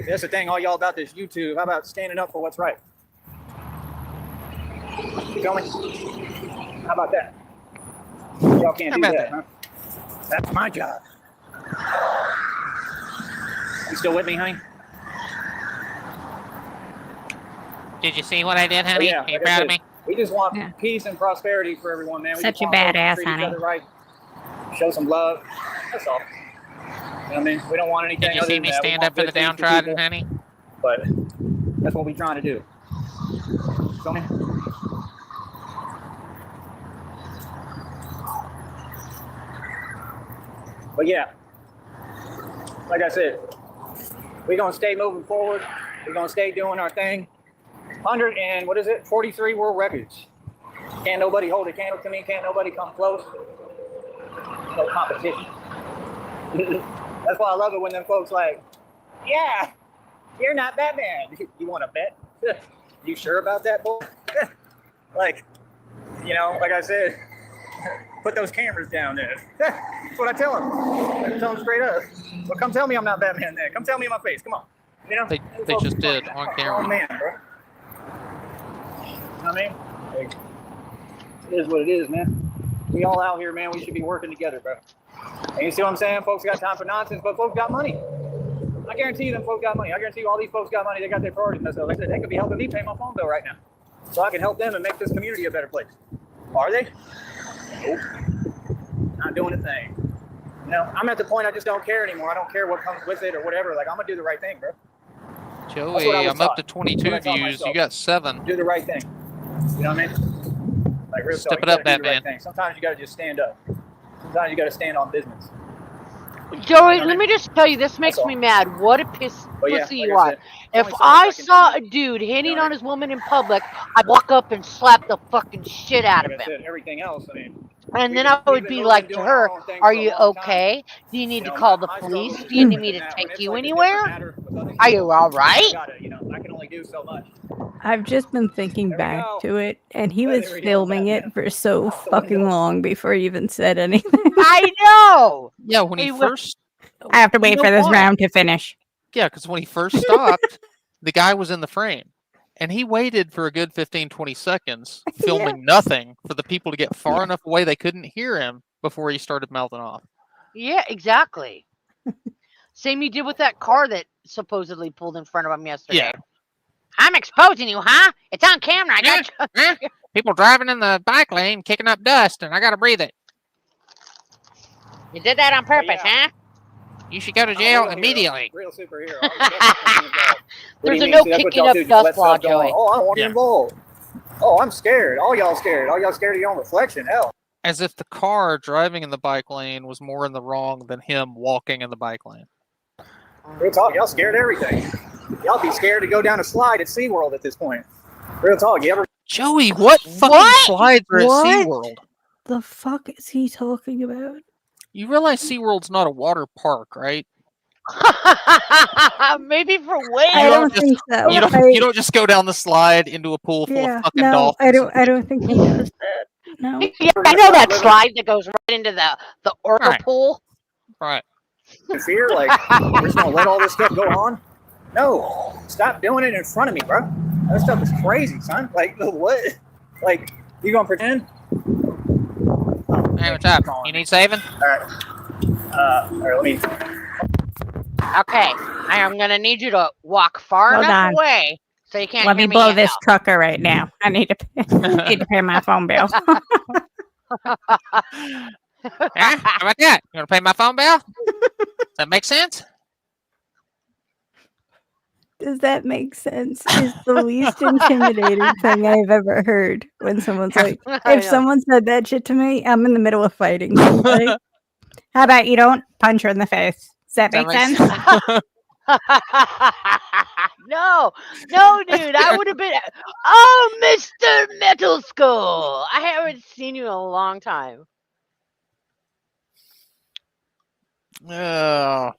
That's the thing, all y'all about this YouTube. How about standing up for what's right? You feel me? How about that? Y'all can't do that, huh? That's my job. You still with me, honey? Did you see what I did, honey? Yeah, Are you like I proud said, of me? We just want Yeah. peace and prosperity for everyone, man. We Such just a want folks to badass, treat honey. each other right. Show some love. That's all. You know what I mean? We don't want anything Did you other see than me that. We stand want up for the good things downtrodden, people, honey? but that's what we're trying to do. Feel me? But yeah, like I said, we're gonna stay moving forward. We're gonna stay doing our thing. 43 world records. Can't nobody hold a candle to me. Can't nobody come close. No competition. That's why I love it when them folks like, yeah, you're not Batman. You want to bet? You sure about that, boy? Like, you know, like I said, put those cameras down there. That's what I tell them. I tell them straight up. Well, come tell me I'm not Batman then. Come tell me in my face. Come on. You know? They just did on camera. Oh, man, bro. You know what I mean? Like, it is what it is, man. We all out here, man. We should be working together, bro. And you see what I'm saying? Folks got time for nonsense, but folks got money. I guarantee you them folks got money. I guarantee you all these folks got money. They got their priorities messed up. Like I said, they could be helping me pay my phone bill right now. So I can help them and make this community a better place. Are they? Nope. Not doing a thing. You know, I'm at the point I just don't care anymore. I don't care what comes with it or whatever. Like, I'm going to do the right thing, bro. Joey, I'm up to 22 views. You got 7. Do the right thing. You know what I mean? Like, real Step talk, it you up, gotta do the right Batman. thing. Sometimes you got to just stand up. Sometimes you got to stand on business. Joey, let me just tell you, this makes me mad. What a But yeah, pussy like you I are. said, If only so much I can saw do. a dude hitting know, on his woman in public, I'd walk up and slap the fucking shit out of Like I him. said, everything else, I mean, And then we've I would been be moving, like to doing her, our own thing are for a you long time. okay? Do you need You to know, call the my police? struggles Do you are need me to different now. take When it's you like a anywhere? different matter with other Are you people, all I right? gotta, you know, I can only do so much. I've just been thinking There we back go. to it, and he There was we go, filming Batman. it for so Out the window. fucking long before he even said anything. I know. Yeah, when he Hey, first, I have to wait know for this what? round to finish. yeah, because when he first stopped, the guy was in the frame. And he waited for a good 15, 20 seconds, filming nothing for the people to get far enough away they couldn't hear him before he started mouthing off. Yeah, exactly. Same you did with that car that supposedly pulled in front of him yesterday. Yeah. I'm exposing you, huh? It's on camera. I got you. Huh? People driving in the bike lane, kicking up dust, and I gotta breathe it. You did that on purpose, yeah. huh? You should go to I'm a jail real hero. immediately. Real superhero. I'm definitely involved. What do There's you a mean? no See, that's what kicking y'all up do, just dust let law, stuff go on. Joey. Oh, I don't want to Yeah. be involved. Oh, I'm scared. All y'all scared. All y'all scared of your own reflection. Hell. As if the car driving in the bike lane was more in the wrong than him walking in the bike lane. Real talk. Y'all scared of everything. Y'all be scared to go down a slide at SeaWorld at this point. Real talk. You ever? Joey, what fucking What? slides are at What? SeaWorld? The fuck is he talking about? You realize SeaWorld's not a water park, right? Maybe for I whales. don't think so. You don't just go down the slide into a pool full of fucking no, dolphins. I don't think he does that. No. Yeah, I know that slide that goes right into the orca Right. pool. Right. in fear? Like, we're just gonna let all this stuff go on? No. Stop doing it in front of me, bro. That stuff is crazy, son. Like, what? Like, you gonna pretend? Hey, what's up? You need saving? All right, let me. Okay, I'm gonna need you to walk far Hold enough on. away so you can't Let hear me blow this yell. trucker right now. I need to pay my phone bill. Huh? How about that? You want to pay my phone bill? Does that make sense? Does that make sense? Is the least intimidating thing I've ever heard when someone's like, I if know. someone said that shit to me, I'm in the middle of fighting somebody. How about you don't punch her in the face? Does that make sense? No, dude, I would have been. Oh, Mr. Metal Skull, I haven't seen you in a long time. Oh.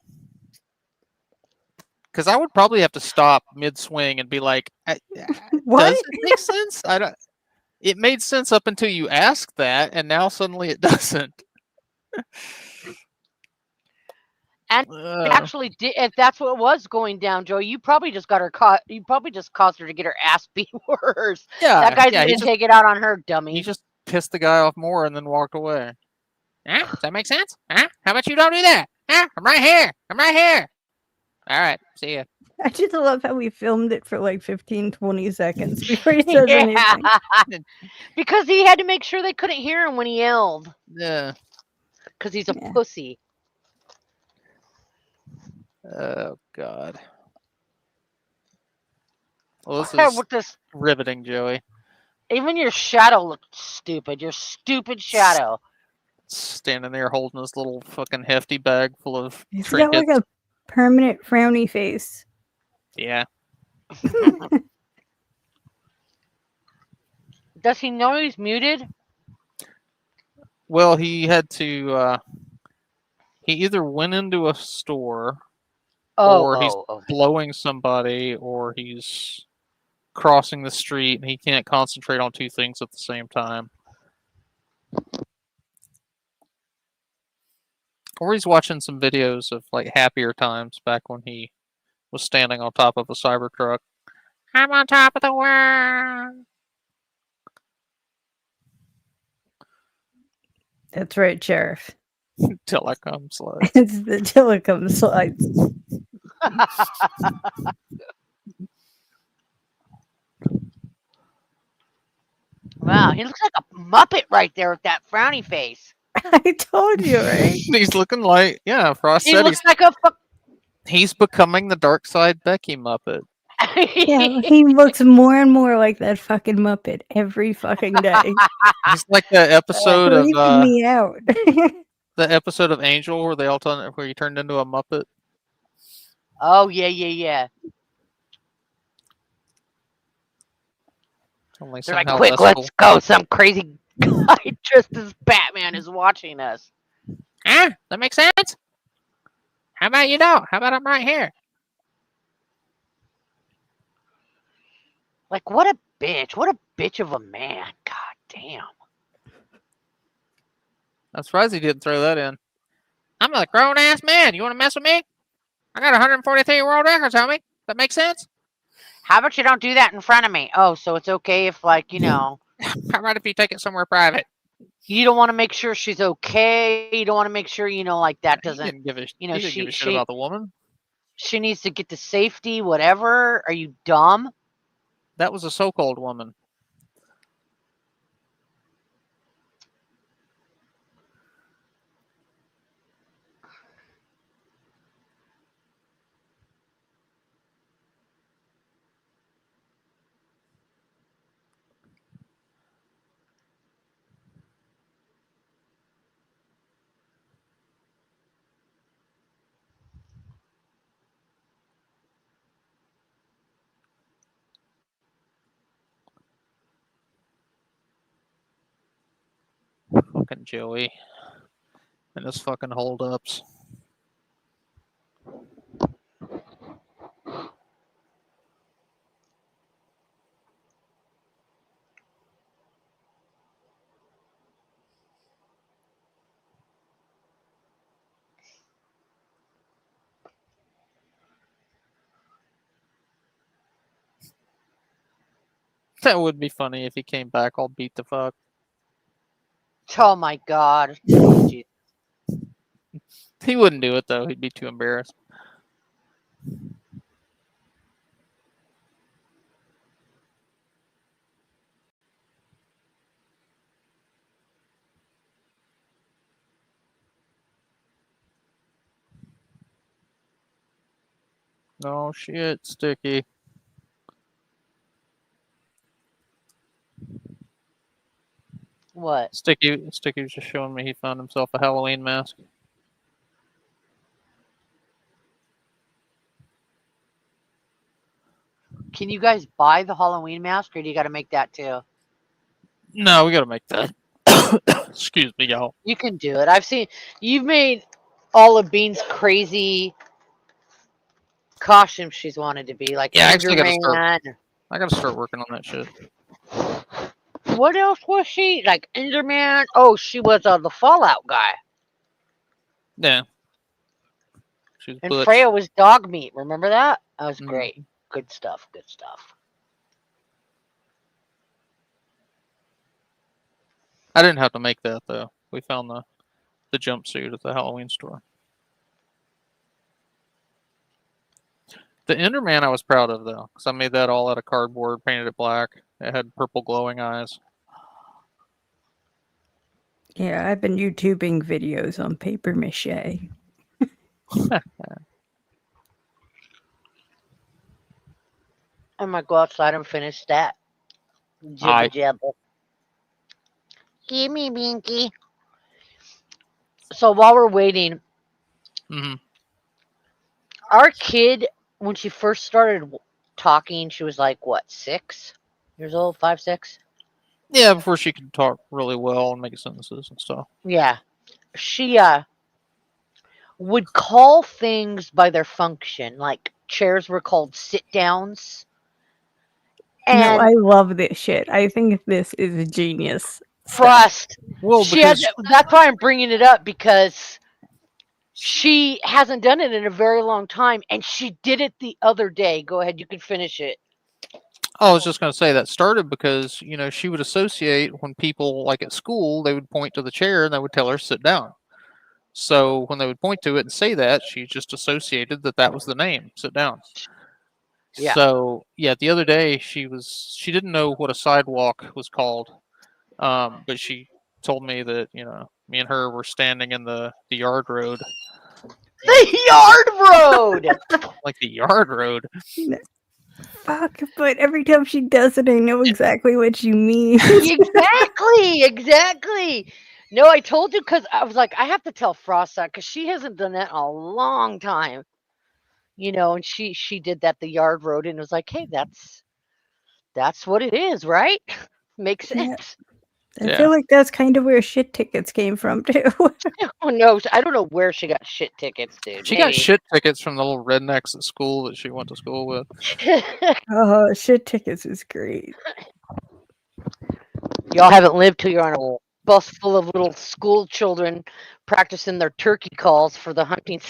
Because I would probably have to stop mid-swing and be like, What? does it make sense? I don't. It made sense up until you asked that, and now suddenly it doesn't. And actually, if that's what was going down, Joe, you probably just got her caught. You probably just caused her to get her ass beat worse. Yeah, that guy's yeah, he gonna just- take it out on her, dummy. He just pissed the guy off more and then walked away. Huh? Does that make sense? Huh? How about you don't do that? Huh? I'm right here. I'm right here. All right. See ya. I just love how we filmed it for like 15, 20 seconds before he says anything. Because he had to make sure they couldn't hear him when he yelled. Yeah. Because he's a pussy. Oh God. Well, this With this, is riveting, Joey. even your shadow looked stupid. Your stupid shadow. Standing there holding this little fucking hefty bag full of He's got trinkets. like a permanent frowny face. Yeah. Does he know he's muted? Well, he had to. He either went into a store, or he's blowing somebody, or he's crossing the street, and he can't concentrate on two things at the same time. Or he's watching some videos of like happier times back when he was standing on top of a Cybertruck. I'm on top of the world. That's right, Sheriff. Telecom slides. It's the telecom slides. Wow, he looks like a Muppet right there with that frowny face. I told you, right? He's looking like, yeah, Frost He said looks like a he's becoming the Dark Side Becky Muppet. Yeah, he looks more and more like that fucking Muppet every fucking day. He's like the episode of Freaking me out. the episode of Angel where they all where he turned into a Muppet. Oh yeah. Only They're like, somehow quick, less let's go. Some crazy guy dressed as Batman is watching us. Huh? That makes sense? How about you don't? How about I'm right here? Like, what a bitch. What a bitch of a man. God damn. I'm surprised he didn't throw that in. I'm a grown ass man. You want to mess with me? I got 143 world records on me. That makes sense? How about you don't do that in front of me? Oh, so it's okay if, like, you know. How about if you take it somewhere private? You don't want to make sure she's okay. You don't want to make sure, like that He doesn't, didn't give a you know, he didn't give a shit she about the woman. she needs to get to safety, whatever. Are you dumb? That was a so-called woman. Fucking Joey. And his fucking holdups. That would be funny if he came back all beat the fuck. Oh my God. He wouldn't do it though. He'd be too embarrassed. Oh shit, Sticky. What? Sticky was just showing me he found himself a Halloween mask. Can you guys buy the Halloween mask, or do you got to make that too? No, we gotta make that. Excuse me, y'all. You can do it. I've seen you've made all of Bean's crazy costumes she's wanted to be, like Yeah, I actually gotta Enderman. I gotta start working on that shit. What else was she? Like Enderman? Oh, she was the Fallout guy. Yeah. She's And butch. Freya was dog meat. Remember that? That was great. Good stuff. Good stuff. I didn't have to make that though. We found the jumpsuit at the Halloween store. The Enderman I was proud of though, because I made that all out of cardboard, painted it black. It had purple glowing eyes. Yeah, I've been YouTubing videos on paper mache. I might go outside and finish that. Aye. Jibba jabba. Give me Binky. So while we're waiting, our kid, when she first started talking, she was like, what, 6 years old? 5, 6? Yeah, before she could talk really well and make sentences and stuff. Yeah. She would call things by their function. Like chairs were called sit-downs. No, And I love this shit. I think this is genius. Frost. Well, that's why I'm bringing it up, because she hasn't done it in a very long time, and she did it the other day. Go ahead, you can finish it. Oh, I was just going to say that started because, she would associate when people, like at school, they would point to the chair and they would tell her sit down. So when they would point to it and say that, she just associated that was the name, sit down. Yeah. So, yeah, the other day she didn't know what a sidewalk was called. But she told me that, me and her were standing in the yard road. The yard road! Like the yard road. Fuck, but every time she does it, I know exactly what you mean. Exactly. No, I told you, because I was like, I have to tell Frost that, because she hasn't done that in a long time. And she did that the yard road, and it was like, hey, that's what it is, right? Makes sense. I feel like that's kind of where shit tickets came from too. Oh no, I don't know where she got shit tickets, dude. She got shit tickets from the little rednecks at school that she went to school with. Oh, shit tickets is great. Y'all haven't lived till you're on a bus full of little school children practicing their turkey calls for the hunting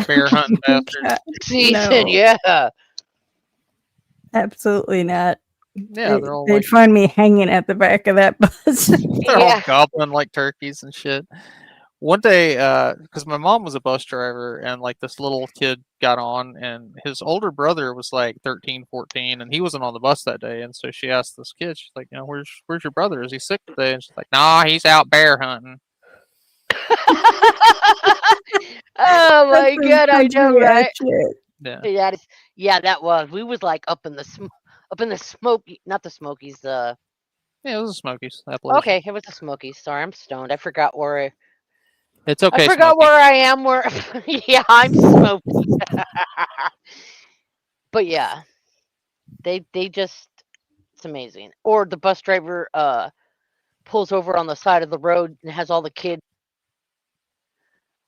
bear hunting bastards. season. No. Yeah. Absolutely not. Yeah, they're all They'd like find me hanging at the back of that bus. they're all Yeah. gobbling like turkeys and shit. One day, because my mom was a bus driver, and like this little kid got on, and his older brother was like 13, 14, and he wasn't on the bus that day. And so she asked this kid, she's like, where's your brother? Is he sick today? And she's like, nah, he's out bear hunting. Oh my That's some god, I know, country ass right? shit. Yeah. That was. We was like up in the Smoky, not the Smokies. Yeah, it was the Smokies. Appalachian. Okay, it was the Smokies. Sorry, I'm stoned. I forgot where. It's okay. I forgot Smokey. where I am. Where? Yeah, I'm smoky. But yeah, they just. It's amazing. Or the bus driver pulls over on the side of the road and has all the kids.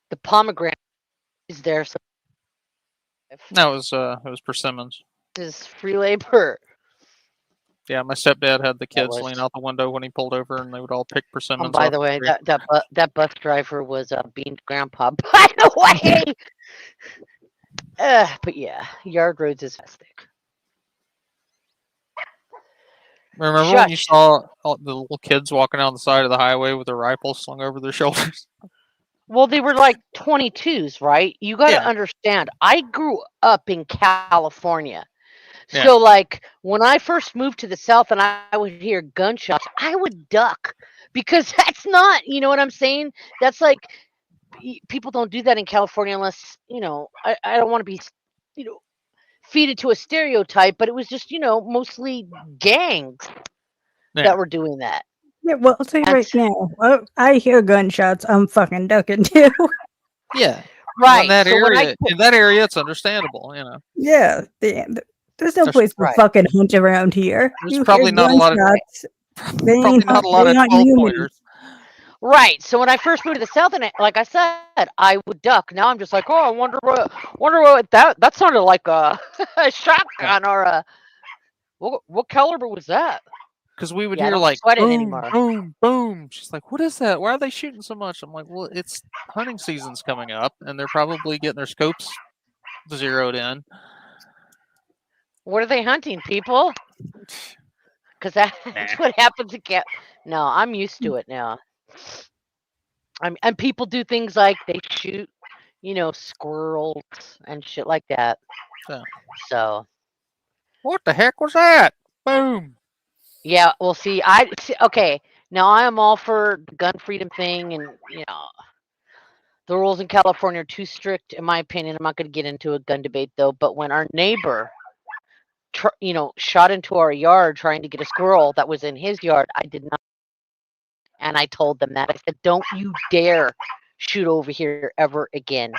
The pomegranate is there, so No, it was Persimmons. is free labor. Yeah, my stepdad had the kids was- lean out the window when he pulled over, and they would all pick persimmons. By off the way, tree. that bus driver was Bean's grandpa. By the way. But yeah, yard roads is fantastic. Remember when you saw all the little kids walking down the side of the highway with their rifles slung over their shoulders? Well, they were like 22s, right? You got to Yeah. understand. I grew up in California. Yeah. So, like, when I first moved to the South and I would hear gunshots, I would duck because that's not, you know what I'm saying? That's like, people don't do that in California unless, I don't want to be, feed it to a stereotype, but it was just, mostly gangs that were doing that. Yeah, well, I'll tell you right now. I hear gunshots. I'm fucking ducking too. Yeah. Right. In that So when area, it's understandable, Yeah. There's no There's- place to Right. fucking hunt around here. There's You probably hear not a lot of gunshots, they probably ain't not a lot they of aren't 12 human. pointers. Right. So when I first moved to the South, and like I said, I would duck. Now I'm just like, oh, I wonder what that sounded like a shotgun or a what caliber was that? Because we would Yeah, I hear don't like sweat it boom, anymore. boom, boom. She's like, "What is that? Why are they shooting so much?" I'm like, "Well, it's hunting season's coming up, and they're probably getting their scopes zeroed in." What are they hunting, people? Because that's what happens again. No, I'm used to it now. And people do things like they shoot, squirrels and shit like that. Yeah. So What the heck was that? Boom. yeah, well, okay. Now I am all for the gun freedom thing, and the rules in California are too strict, in my opinion. I'm not going to get into a gun debate though. But when our neighbor, shot into our yard trying to get a squirrel that was in his yard, I did not. And I told them that. I said, "Don't you dare shoot over here ever again.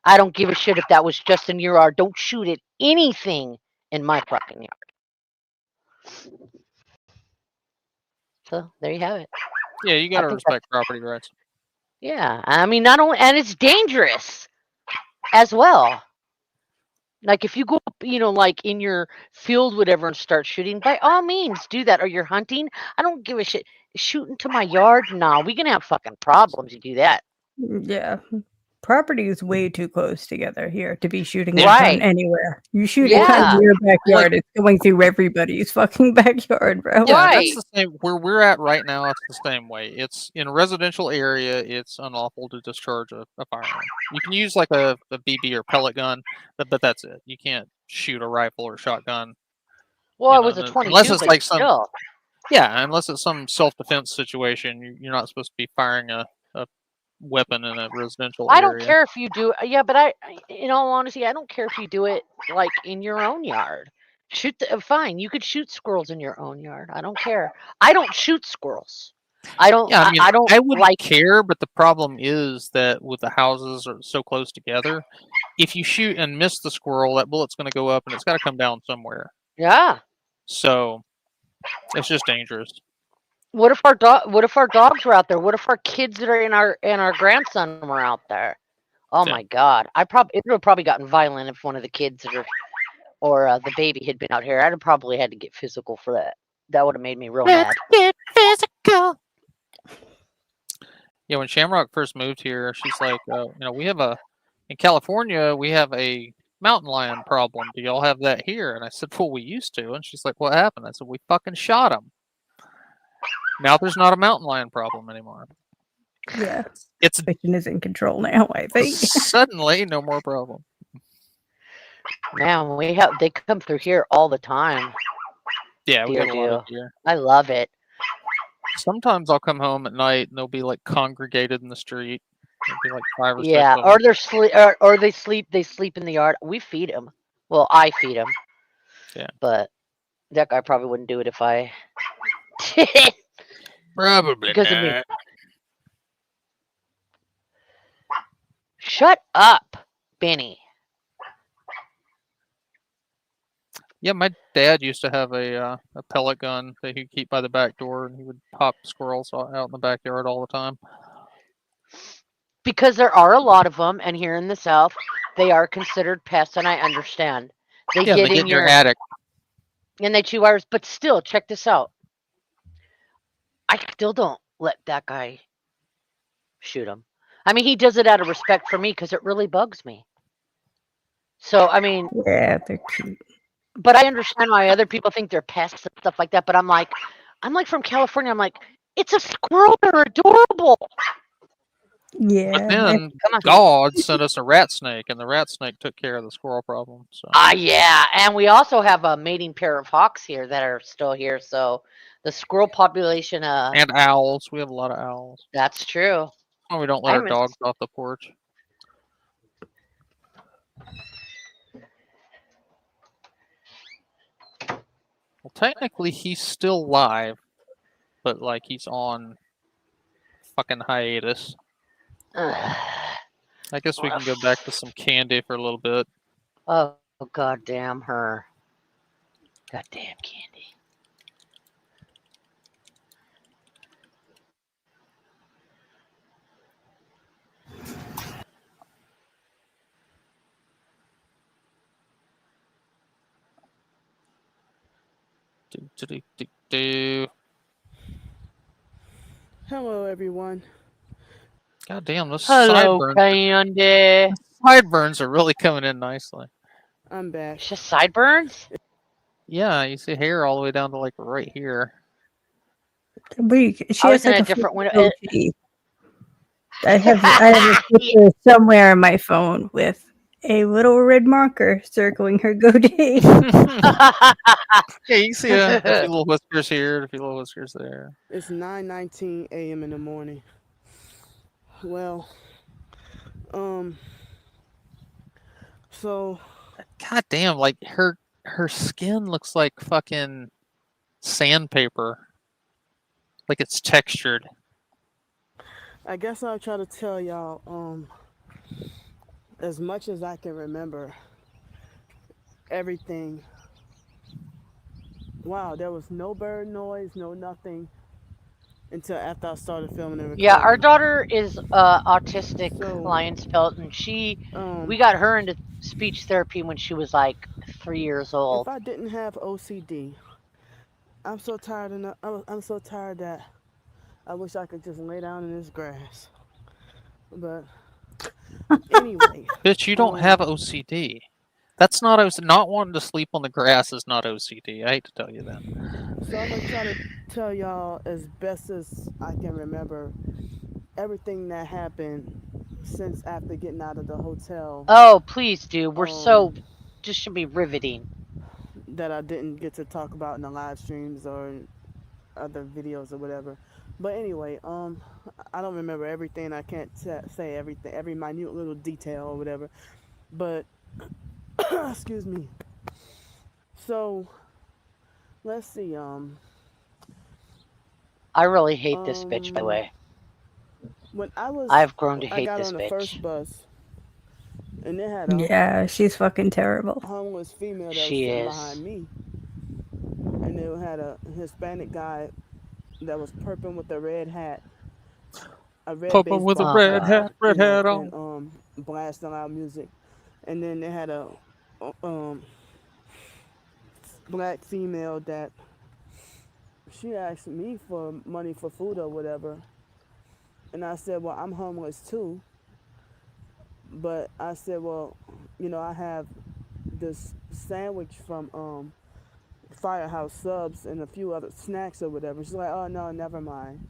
I don't give a shit if that was just in your yard. Don't shoot at anything in my fucking yard." So there you have it. Yeah, you gotta think respect property rights. Yeah, I mean, not only, and it's dangerous as well. Like if you go up, like in your field, whatever, and start shooting, by all means do that. Or you're hunting. I don't give a shit. Shoot into my yard? Nah, we gonna have fucking problems. You do that. Yeah. Property is way too close together here to be shooting Yeah. a gun Right. anywhere. You shoot a Yeah. gun in your backyard, it's going through everybody's fucking backyard, bro. Yeah, Right. that's the same. Where we're at right now, it's the same way. It's in a residential area. It's unlawful to discharge a firearm. You can use like a BB or pellet gun, but that's it. You can't shoot a rifle or shotgun. Well, You it know, was a 22, unless it's but like some still. Yeah, unless it's some self-defense situation, you're not supposed to be firing a weapon in a residential I area. don't care if you do. Yeah, but in all honesty, I don't care if you do it like in your own yard. Fine. You could shoot squirrels in your own yard. I don't care. I don't shoot squirrels. I don't. Yeah, I mean, I don't I wouldn't like. care, but the problem is that with the houses are so close together, if you shoot and miss the squirrel, that bullet's going to go up and it's got to come down somewhere. Yeah. So it's just dangerous. What if our dogs were out there? What if our kids that are in our grandson were out there? Oh Yeah. my God! it would have probably gotten violent if one of the kids or the baby had been out here. I'd have probably had to get physical for that. That would have made me real mad. Get physical. Yeah, when Shamrock first moved here, she's like, we have in California, we have a mountain lion problem. Do y'all have that here? And I said, well, we used to. And she's like, what happened? I said, we fucking shot him. Now there's not a mountain lion problem anymore. Yeah. It's Fiction is in control now, I think. suddenly no more problem. Man, they come through here all the time. Yeah, we Deer got a lot of do. deer. I love it. Sometimes I'll come home at night and they'll be like congregated in the street. There'll be like 5 or 6 Yeah, of or them. they're or they sleep in the yard. We feed them. Well, I feed them. Yeah. But that guy probably wouldn't do it if I. Probably Because of me. not. Shut up, Benny. Yeah, my dad used to have a pellet gun that he'd keep by the back door, and he would pop squirrels out in the backyard all the time. Because there are a lot of them, and here in the South, they are considered pests, and I understand. They Yeah, get they get in in your attic. and they chew wires. But still, check this out. I still don't let that guy shoot him. I mean, he does it out of respect for me because it really bugs me. So, I mean, Yeah, they're cute. but I understand why other people think they're pests and stuff like that. But I'm like from California. I'm like, it's a squirrel. They're adorable. Yeah. But then God sent us a rat snake, and the rat snake took care of the squirrel problem. So. Yeah, and we also have a mating pair of hawks here that are still here. So the squirrel population. And owls. We have a lot of owls. That's true. Oh, we don't let our dogs off the porch. Well, technically, he's still live, but like he's on fucking hiatus. I guess we can go back to some candy for a little bit. Oh, goddamn her. Goddamn candy. Hello, everyone. God damn, those Hello, sideburns. Candy. Sideburns are really coming in nicely. I'm back. It's just sideburns? Yeah, you see hair all the way down to like right here. She has like a different window. I have a picture somewhere on my phone with a little red marker circling her goatee. Yeah, you can see a few little whiskers here, a few little whiskers there. It's 9:19 a.m. in the morning. Well, so. God damn, like her skin looks like fucking sandpaper. Like it's textured. I guess I'll try to tell y'all, as much as I can remember, everything. Wow, there was no bird noise, no nothing, until after I started filming and recording. Yeah, our daughter is autistic, Lion's Pelt, and we got her into speech therapy when she was like 3 years old. If I didn't have OCD, I'm so tired I'm so tired that I wish I could just lay down in this grass. But anyway. Bitch, you don't have OCD. That's not not wanting to sleep on the grass is not OCD. I hate to tell you that. So I'm gonna try to tell y'all as best as I can remember everything that happened since after getting out of the hotel. Oh, please do. We're just should be riveting. That I didn't get to talk about in the live streams or other videos or whatever. But anyway, I don't remember everything. I can't say everything, every minute little detail or whatever. But excuse me. So let's see. I really hate this bitch, by the way. When I've grown to hate I got this on the bitch. first bus, and they had Yeah, she's fucking terrible. Homeless female that was She sitting is. behind me, and they had a Hispanic guy that was perping with a red hat, a red Perping with a red hat, on, and blasting loud music, and then they had a black female that she asked me for money for food or whatever, and I said, well, I'm homeless too, but I said, well, I have this sandwich from Firehouse Subs and a few other snacks or whatever. She's like, oh no, never mind.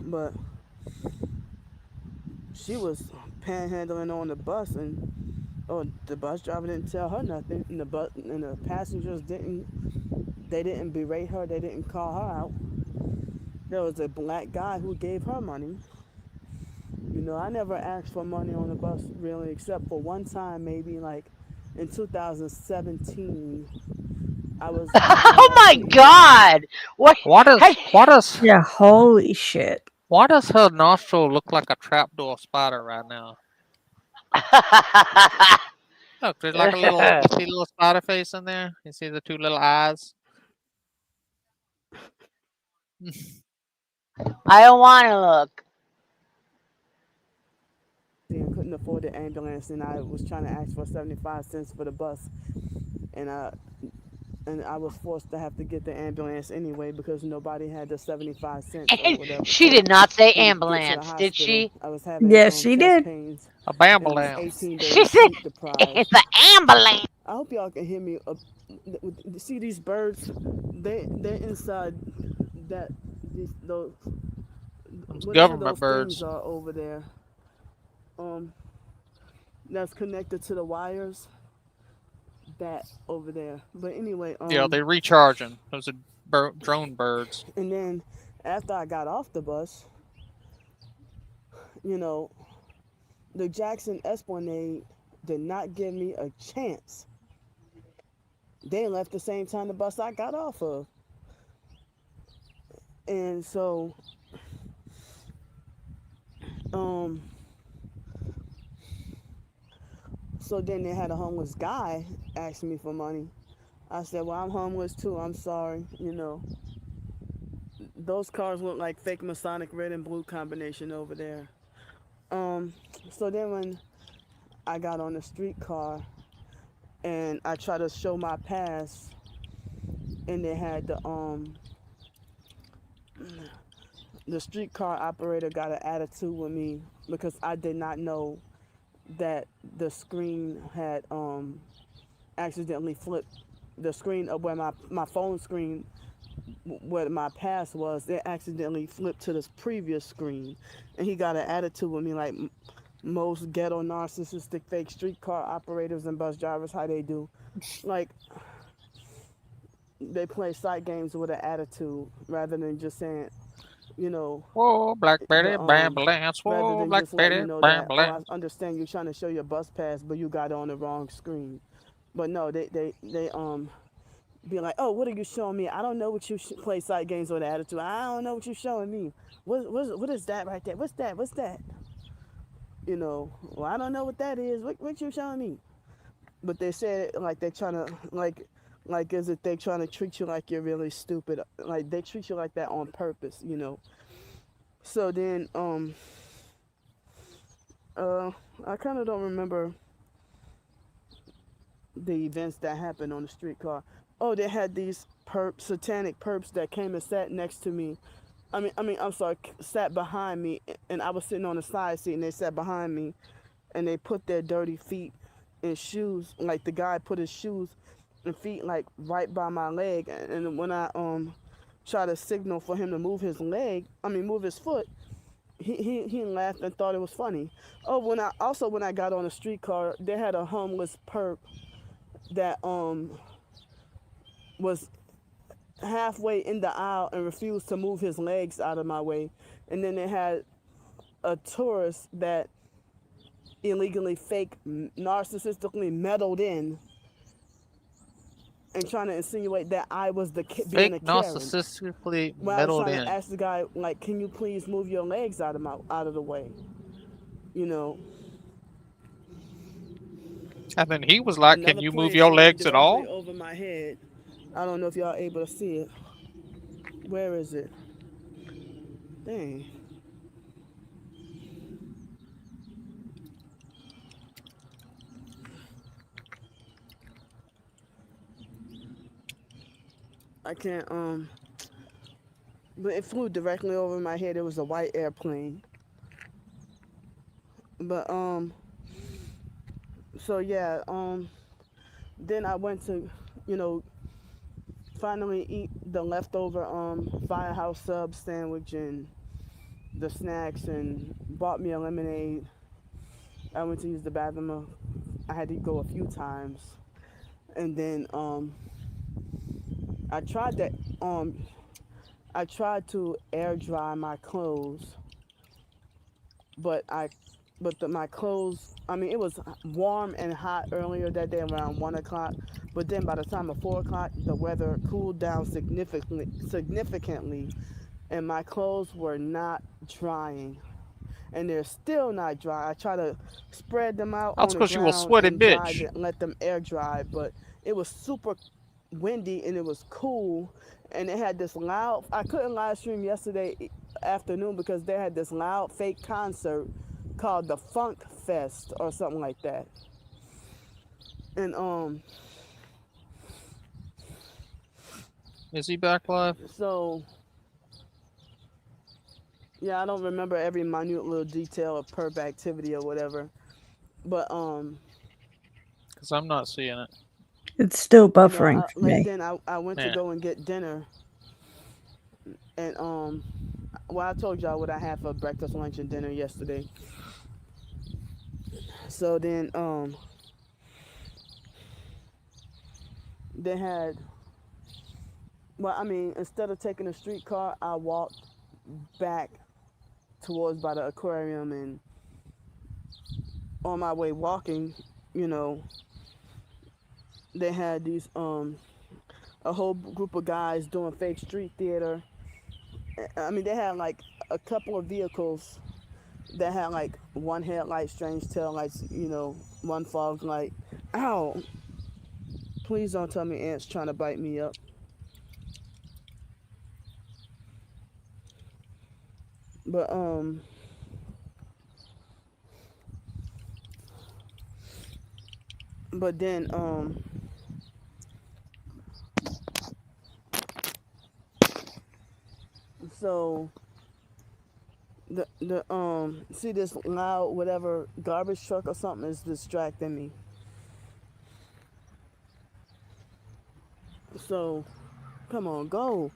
But she was panhandling on the bus, and the bus driver didn't tell her nothing, and the passengers didn't berate her, they didn't call her out. There was a black guy who gave her money. I never asked for money on the bus really, except for one time, maybe like in 2017. I was Oh my God! What? What does Yeah, holy shit. why does her nostril look like a trapdoor spider right now? Look, there's like you see a little spider face in there. You see the two little eyes. I don't want to look. and couldn't afford the ambulance, and I was trying to ask for 75 cents for the bus, and I was forced to have to get the ambulance anyway because nobody had the 75 cents or whatever She did not say to get to the ambulance, did hospital. she? I was having Yes, she chest did. pains A and was bambulance. 18 She days said sleep deprived. it's an ambulance. I hope y'all can hear me. See these birds? They're inside those whatever Government those birds. things are over there. That's connected to the wires. That over there. But anyway, Yeah, they're recharging. Those are drone birds. and then after I got off the bus, the Jackson Esplanade did not give me a chance. They left the same time the bus I got off of. And so then they had a homeless guy ask me for money. I said, well, I'm homeless too. I'm sorry. Those cars look like fake Masonic red and blue combination over there. So then when I got on the streetcar and I tried to show my pass, and they had the streetcar operator got an attitude with me because I did not know that the screen had accidentally flipped the screen of where my phone screen, where my pass was, it accidentally flipped to this previous screen, and he got an attitude with me like most ghetto narcissistic fake streetcar operators and bus drivers how they do. Like, they play side games with an attitude rather than just saying, Whoa, Black Betty, the bambulance. rather Whoa, than Black just letting Betty, you know that, oh, I bambulance. understand you're trying to show your bus pass, but you got it on the wrong screen. But no, they be like, oh, what are you showing me? I don't know what you play side games with attitude. I don't know what you're showing me. What is that right there? What's that? Well, I don't know what that is. What you showing me? But they said it like they're trying to like as if they're trying to treat you like you're really stupid. Like they treat you like that on purpose. So then I kind of don't remember the events that happened on the streetcar. Oh, they had these satanic perps that came and sat next to me. I'm sorry, sat behind me, and I was sitting on the side seat, and they sat behind me, and they put their dirty feet in shoes, like the guy put his shoes and feet like right by my leg, and when I tried to signal for him to move his foot, he laughed and thought it was funny. Oh, when I got on the streetcar, they had a homeless perp that was halfway in the aisle and refused to move his legs out of my way. And then they had a tourist that illegally fake narcissistically meddled in and trying to insinuate that I was being Fake a Karen. narcissistically When I was meddled trying in. to ask the guy, like, can you please move your legs out of the way? And then he was like, can Another you move plane your flying legs at directly all? over my head. I don't know if y'all able to see it. Where is it? Dang. I can't but it flew directly over my head. It was a white airplane. But So yeah, then I went to, you know, finally eat the leftover firehouse sub sandwich and the snacks and bought me a lemonade. I went to use the bathroom. I had to go a few times. And then I tried that I tried to air dry my clothes, but my clothes, I mean, it was warm and hot earlier that day around 1 o'clock, but then by the time of 4 o'clock the weather cooled down significantly, and my clothes were not drying, and they're still not dry. I try to spread them out That's on the because you a ground sweaty and dry bitch. let them air dry, but it was super windy and it was cool, and it had this loud, I couldn't live stream yesterday afternoon because they had this loud fake concert called the Funk Fest or something like that. And Is he back live? so yeah, I don't remember every minute little detail of perp activity or whatever, but Because I'm not seeing it. It's still you know, buffering for like me. then I went to Yeah. go and get dinner, and well, I told y'all what I had for breakfast, lunch, and dinner yesterday. So then they had, well, I mean, instead of taking a streetcar, I walked back towards by the aquarium, and on my way walking, you know, they had these a whole group of guys doing fake street theater. I mean, they had like a couple of vehicles that had like one headlight, strange tail lights, you know, one fog light. Ow! Please don't tell me ants trying to bite me up. But then so the see this loud whatever garbage truck or something is distracting me. So come on, go.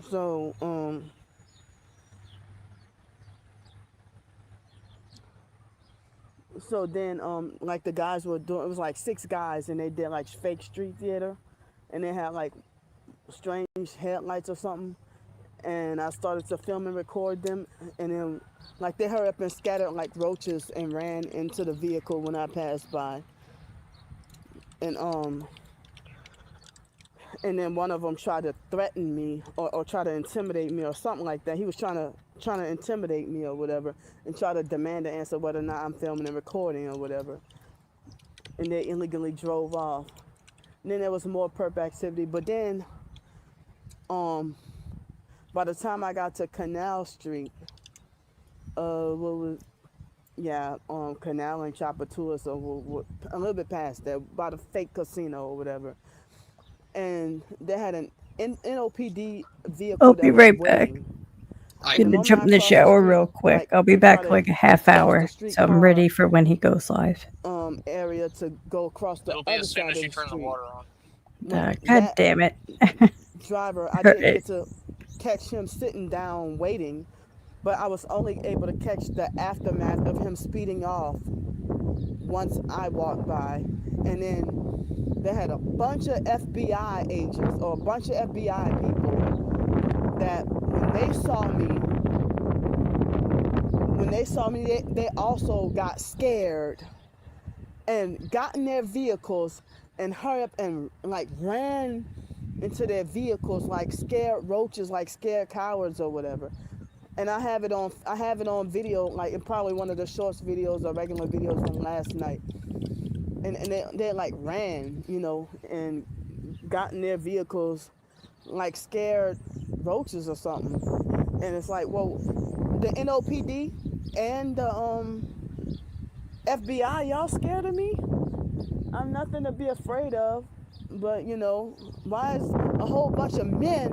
So so then like the guys were doing, it was like 6 guys and they did like fake street theater, and they had like strange headlights or something, and I started to film and record them, and then like they hurried up and scattered like roaches and ran into the vehicle when I passed by, and then one of them tried to threaten me or try to intimidate me or something like that. He was trying to intimidate me or whatever, and try to demand an answer whether or not I'm filming and recording or whatever. And they illegally drove off. And then there was more perp activity, but then by the time I got to Canal Street, what was, yeah, Canal and Chapatua, so a little bit past that, by the fake casino or whatever. And they had an NOPD vehicle I'll that be was right back. waiting. I Gonna The jump in the crossed the shower street, real quick. like I'll be to try back to like a half cross the hour, so I'm streetcar ready for when he goes live. area to go across the It'll be other as soon side as of you the turn the street. water on. When God that damn it. driver, I Hurt didn't it. get to catch him sitting down waiting, but I was only able to catch the aftermath of him speeding off once I walked by. And then they had a bunch of FBI agents or a bunch of FBI people that when they saw me, they also got scared and got in their vehicles and hurry up and like ran into their vehicles like scared roaches, like scared cowards or whatever. And I have it on video, like in probably one of the shorts videos or regular videos from last night. And they like ran, you know, and got in their vehicles like scared roaches or something. And it's like, well, the NOPD and the FBI, y'all scared of me? I'm nothing to be afraid of. But, you know, why is a whole bunch of men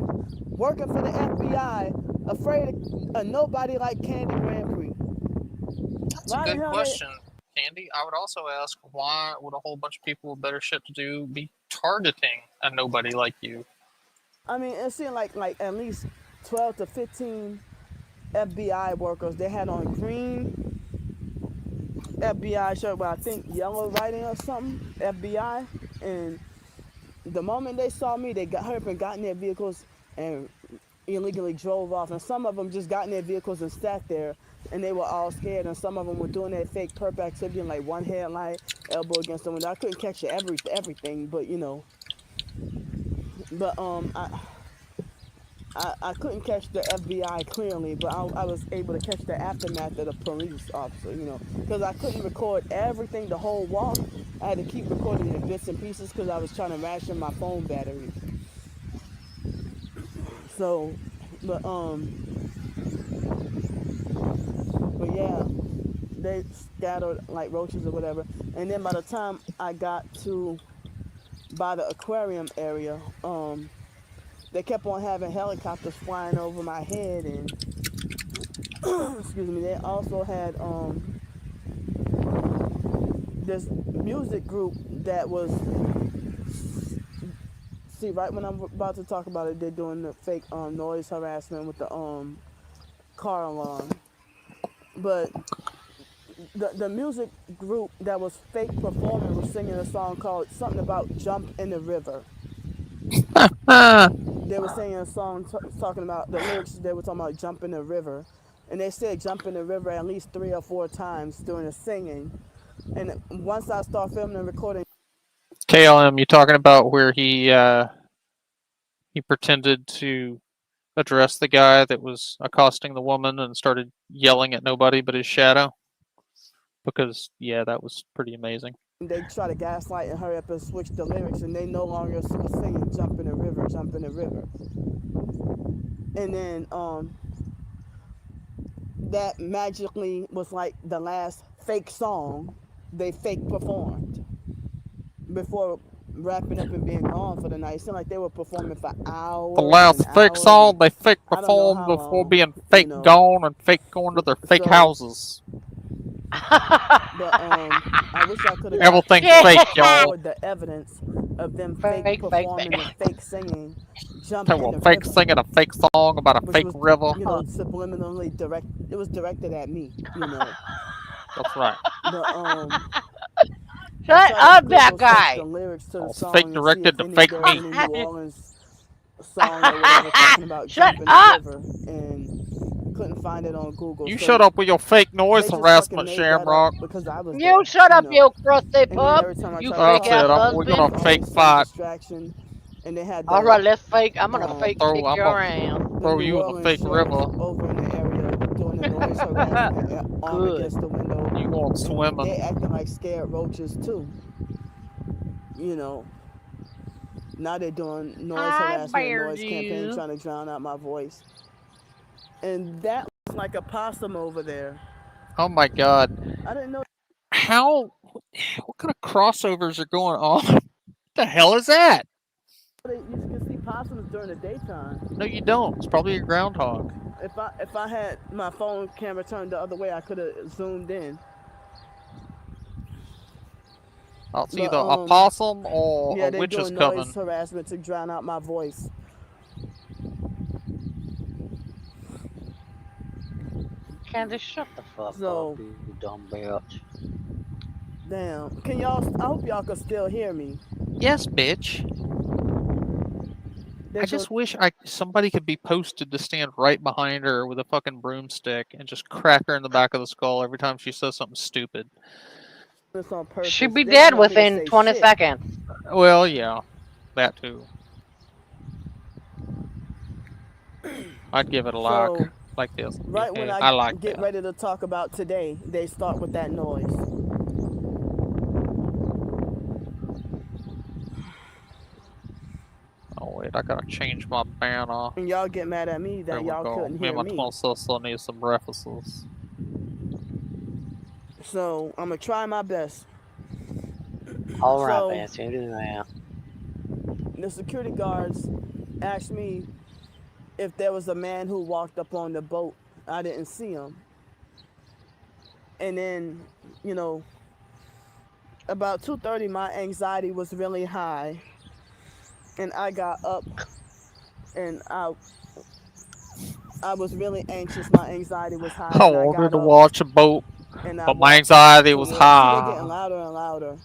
working for the FBI afraid of nobody like Candy Grand Prix? That's a Why the good hell question, Candy. I would also ask, why would a whole bunch of people with better shit to do be targeting a nobody like you? I mean, it seemed like at least 12 to 15 FBI workers. They had on green FBI shirt, but I think yellow writing or something, FBI. And the moment they saw me, they got up and got in their vehicles and illegally drove off. And some of them just got in their vehicles and sat there, and they were all scared. And some of them were doing their fake perp activity, and like one headlight, elbow against the window. I couldn't catch everything, but you know. But I couldn't catch the FBI clearly, but I was able to catch the aftermath of the police officer, you know, because I couldn't record everything the whole walk. I had to keep recording in bits and pieces because I was trying to ration my phone battery. So, but yeah, they scattered like roaches or whatever. And then by the time I got by the aquarium area, they kept on having helicopters flying over my head, and excuse me, they also had this music group that was, see, right when I'm about to talk about it, they're doing the fake noise harassment with the car alarm. But the music group that was fake performing was singing a song called something about Jump in the River. They were singing a song talking about the lyrics. They were talking about jump in the river, and they said jump in the river at least 3 or 4 times during the singing. And once I start filming and recording, KLM, you talking about where he pretended to address the guy that was accosting the woman and started yelling at nobody but his shadow? Because yeah, that was pretty amazing. They try to gaslight and hurry up and switch the lyrics, and they no longer singing jump in the river, jump in the river. And then that magically was like the last fake song they fake performed before wrapping up and being gone for the night. It seemed like they were performing for hours. The last fake song they fake I don't know performed how before long, being fake gone and fake going to their fake So- houses. But I wish I could have Everything's fake, y'all. the evidence of them Fake, fake fake, performing fake. and fake singing jump They in were the fake river, singing a fake song about a which fake was, river. you know, subliminally it was directed at me, you know. That's right. But Shut I tried to up, that Google search guy. the lyrics to the It's song fake and directed see to if fake there was me. any New Orleans song or whatever talking about Shut jumping up. the river, and couldn't find it on Google. You so shut up with your fake noise they just harassment, fucking made that up Shamrock. because I was You there, shut up, know. you crusty And then pup. every time I You tried fake to ass talk, We're husband. gonna it was fake always some fight. distraction. And they had the All right, let's fake. I'm gonna um, fake throw- kick I'm your gonna ass. throw New you in the Orleans fake sheriff river. over in the area doing the noise harassment, arm Good. against the window. You going And swimming? they acting like scared roaches too. You know. Now they're doing noise I harassment, bared noise campaign, you. trying to drown out my voice. And that was like a possum over there. Oh my god. I didn't know. What kind of crossovers are going on? What the hell is that? You can see possums during the daytime. No, you don't. It's probably a groundhog. If I had my phone camera turned the other way, I could have zoomed in. It's But, either a possum or yeah, a they're witch is doing coming. noise harassment to drown out my voice. Candace, shut the fuck So- up, you dumb bitch. Damn. Can y'all? I hope y'all can still hear me. Yes, bitch. They're I just wish somebody could be posted to stand right behind her with a fucking broomstick and just crack her in the back of the skull every time she says something stupid. doing this on purpose. She'd be They dead don't want me to within say 20 shit. seconds. Well, yeah, that too. I'd give it a lock So, like this. right when Yeah, I like get that. ready to talk about today, they start with that noise. Oh wait, I gotta change my banner. And y'all get mad at me There that we y'all go. couldn't Me hear and my me. twin sister need some references. So I'm gonna try my best. All right, So- Vance, you do that. The security guards asked me if there was a man who walked up on the boat. I didn't see him. And then, you know, about 2:30, my anxiety was really high, and I got up, and I was really anxious. My anxiety was high, I and I wanted got to up watch a boat, and I but my walked anxiety was somewhere. See, they're getting high. louder and louder.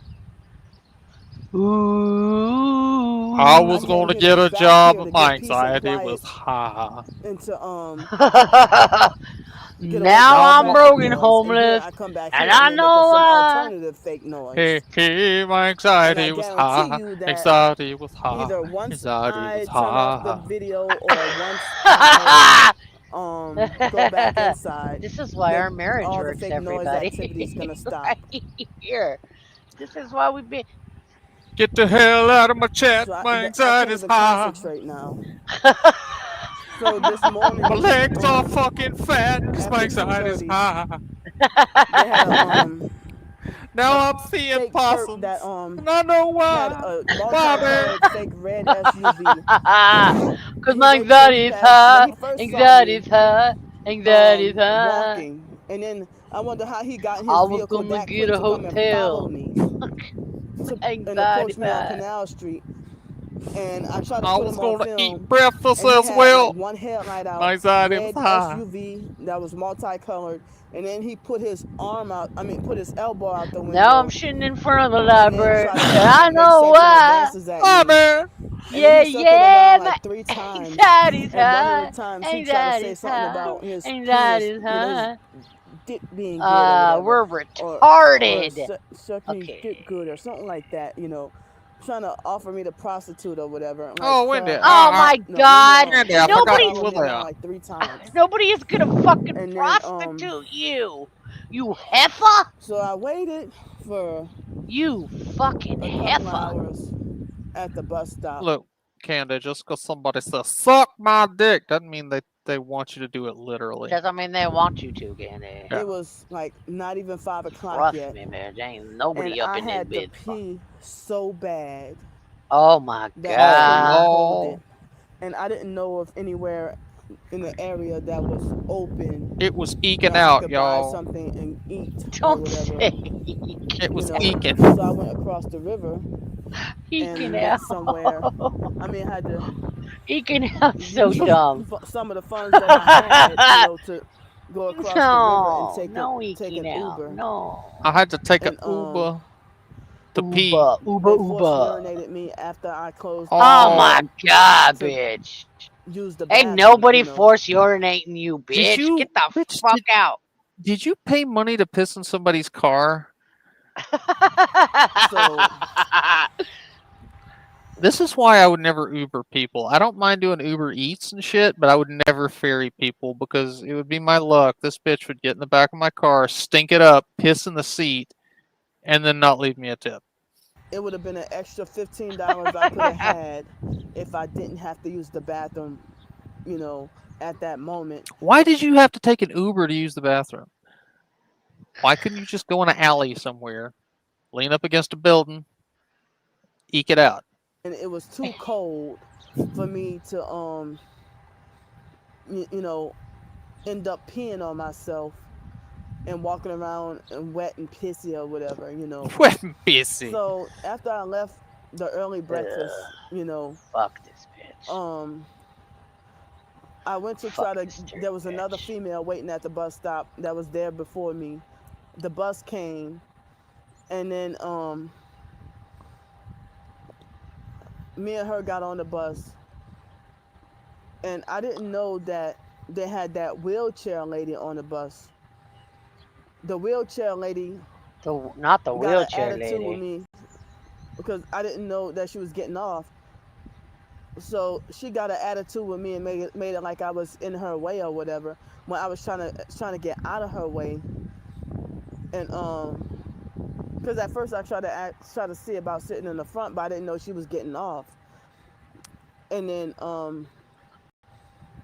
Ooh. I I was came going to here get to a be back job, here but to my get peace and anxiety quiet was high. and to get away Now from the Now I'm I'm traffic broke and noise. And here homeless, I come back and here and I they're making know some why. alternative fake noise. my And I anxiety was guarantee high. you that Anxiety was high. either once Anxiety was I turn off the high. video or once I go back inside, This is why our marriage all the works, fake noise everybody. activity is gonna stop. Right here. This is why we've been. Get the hell out of my chat. So My I can't anxiety's even high. concentrate now. So this morning, My legs are fucking fat because my after anxiety's 2:30, high. they had a Now I'm seeing fake perp possums. that And I know had why. a Why, man? multicolored fake red SUV. Because He my waited till he anxiety is passed when high. he first saw Anxiety me is high. Anxiety is high. walking, and then I wonder how he got in I his was vehicle gonna that get quick a to come and follow hotel. me and Anxiety approach me on high. Canal Street. And I tried to I put was him on going to eat film, breakfast and he as had well. like one headlight out, My anxiety was red high. SUV that was multicolored, and then he put his arm out. I mean, put his elbow out the window. Now I'm shitting in front of the And then library. tried to I make know sexual why. advances at Why, me. man? And Yeah, then he circled yeah, around my like 3 times. anxiety's And one high. of the times he tried to say Anxiety's something high. about his Anxiety's penis, high. his dick being good or whatever. We're Or retarded. sucking Okay. dick good or something like that, you know. Trying to offer me to prostitute or whatever. Like, Oh, Wendy. sir, Oh my no, God! Wendy, I forgot Nobody's you were followed me around there. like 3 times. Nobody is gonna fucking And then, prostitute you. You heifer. So I waited for You fucking a couple heifer. hours at the bus stop. Look, Candy, just because somebody says, suck my dick, doesn't mean they want you to do it literally. Doesn't mean they want you to, Candy. It was like not even 5 o'clock Trust yet. me, man. There ain't nobody And up I in this had to bitch. pee so bad Oh my that I couldn't God. hold it. And I didn't know of anywhere in the area that was open. It was eking that I out, could y'all. buy something and eat or Don't whatever. say It was You know, eking. So I went across the river and eking went out. somewhere. I mean, I had to Eking out so use dumb. some of the funds that I had, you know, to go across the river and No take an eking out. Uber. No. I had to take And, an Uber to pee. Uber, They Uber, force Uber. urinated me after I closed. Oh my God, to bitch. use the Ain't bathroom, nobody you know. force urinating you, bitch. Did you, Get the bitch, fuck out. Did you pay money to piss in somebody's car? So This is why I would never Uber people. I don't mind doing Uber Eats and shit, but I would never ferry people because it would be my luck. This bitch would get in the back of my car, stink it up, piss in the seat, and then not leave me a tip. it would have been an extra $15 I could have had if I didn't have to use the bathroom, you know, at that moment. Why did you have to take an Uber to use the bathroom? Why couldn't you just go in an alley somewhere, lean up against a building, eke it out? And it was too cold for me to you know, end up peeing on myself and walking around and wet and pissy or whatever, you know. Wet and pissy. So after I left the early breakfast, you know, fuck this bitch. I went to try to, there was another female waiting at the bus stop that was there before me. The bus came, and then me and her got on the bus, and I didn't know that they had that wheelchair lady on the bus. The wheelchair lady Not the got wheelchair an attitude with lady. me because I didn't know that she was getting off. So she got an attitude with me and made it like I was in her way or whatever when I was trying to get out of her way. And because at first I tried to see about sitting in the front, but I didn't know she was getting off. And then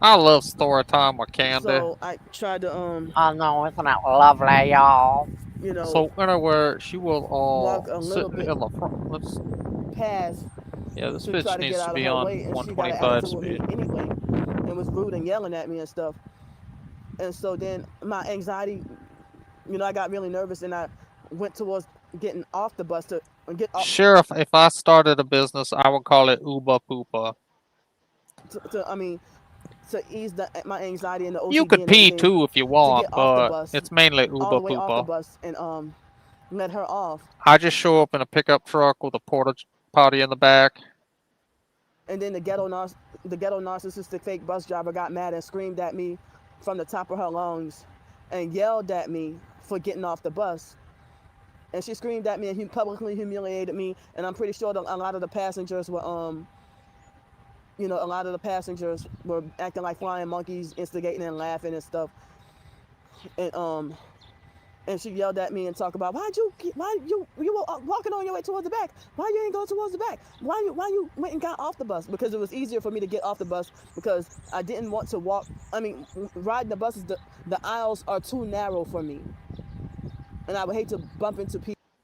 I love story time with Candy. so I tried to I know, isn't that lovely, y'all? you know, So anyway, she will walk a little sit bit in the front. Let's. past Yeah, this to try bitch to needs get to out be of her on way, and she got an 125 attitude with speed. me anyway, and was rude and yelling at me and stuff. And so then my anxiety I got really nervous and I went towards getting off the bus to get off. Sheriff, if I started a business, I would call it Uba Poopa. To ease my anxiety and the OCD You could and pee everything, too if you to want, get off the but bus, it's mainly all Uba the way off the Poopa. bus, and let her off. I just show up in a pickup truck with a porta potty in the back. And then the ghetto narcissistic fake bus driver got mad and screamed at me from the top of her lungs and yelled at me for getting off the bus. And she screamed at me and he publicly humiliated me. And I'm pretty sure that a lot of the passengers were acting like flying monkeys, instigating and laughing and stuff. And she yelled at me and talked about you were walking on your way towards the back. Why you ain't go towards the back? Why you went and got off the bus? Because it was easier for me to get off the bus because I didn't want to walk. I mean, riding the buses, the aisles are too narrow for me, and I would hate to bump into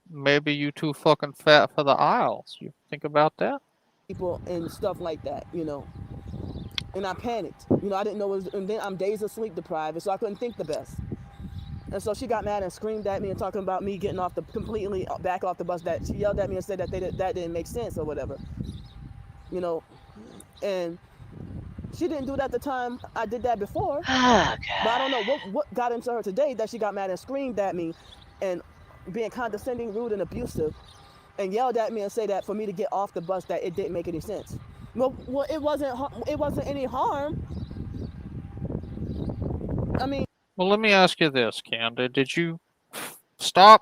Maybe you too fucking fat for the aisles. You think about that? people and stuff like that, And I panicked. I didn't know and then I'm days of sleep deprived, and so I couldn't think the best. And so she got mad and screamed at me and talking about me getting completely back off the bus. That she yelled at me and said that that didn't make sense or whatever, And she didn't do that at the time I did that before. But I don't know what got into her today that she got mad and screamed at me, and being condescending, rude, and abusive, and yelled at me and say that for me to get off the bus that it didn't make any sense. Well, it wasn't any harm. I mean. Well, let me ask you this, Camden. Did you stop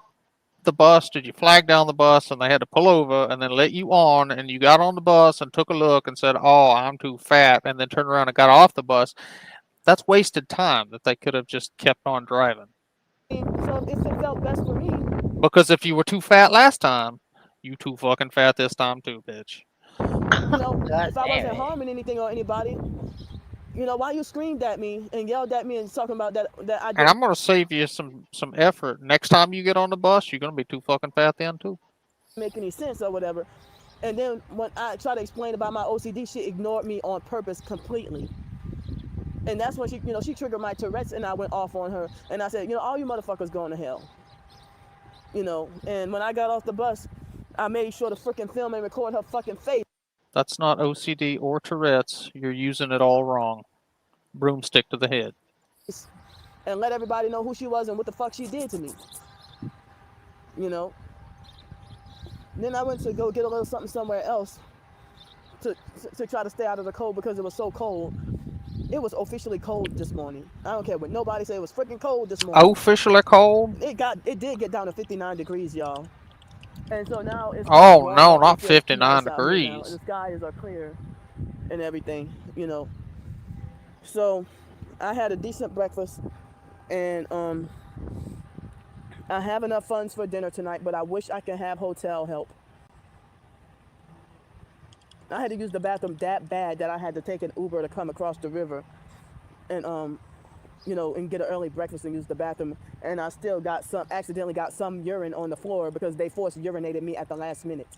the bus? Did you flag down the bus and they had to pull over and then let you on and you got on the bus and took a look and said, oh, I'm too fat, and then turned around and got off the bus? That's wasted time that they could have just kept on driving. So if it felt best for me. Because if you were too fat last time, you too fucking fat this time too, bitch. If I wasn't harming anything or anybody, why you screamed at me and yelled at me and talking about that I did. And I'm gonna save you some effort. Next time you get on the bus, you're gonna be too fucking fat then too. Make any sense or whatever. And then when I tried to explain about my OCD, she ignored me on purpose completely. And that's when she triggered my Tourette's, and I went off on her. And I said, all you motherfuckers going to hell. And when I got off the bus, I made sure to freaking film and record her fucking face. That's not OCD or Tourette's. You're using it all wrong. Broomstick to the head. And let everybody know who she was and what the fuck she did to me. Then I went to go get a little something somewhere else to try to stay out of the cold because it was so cold. It was officially cold this morning. I don't care what nobody said. It was freaking cold this morning. Officially cold? It did get down to 59 degrees, y'all. And so now it's no, not 59 degrees. The skies are clear and everything, So I had a decent breakfast, and I have enough funds for dinner tonight, but I wish I could have hotel help. I had to use the bathroom that bad that I had to take an Uber to come across the river and and get an early breakfast and use the bathroom. And I still accidentally got some urine on the floor because they forced urinated me at the last minute.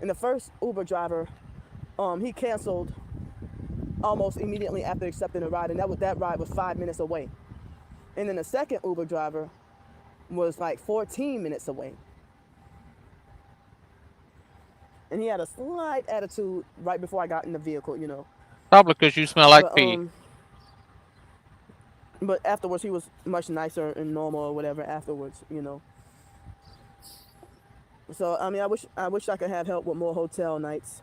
And the first Uber driver, he canceled almost immediately after accepting a ride, and that ride was 5 minutes away. And then the second Uber driver was like 14 minutes away. And he had a slight attitude right before I got in the vehicle, Probably because you smell like pee. But afterwards, he was much nicer and normal or whatever afterwards, So, I mean, I wish I could have help with more hotel nights.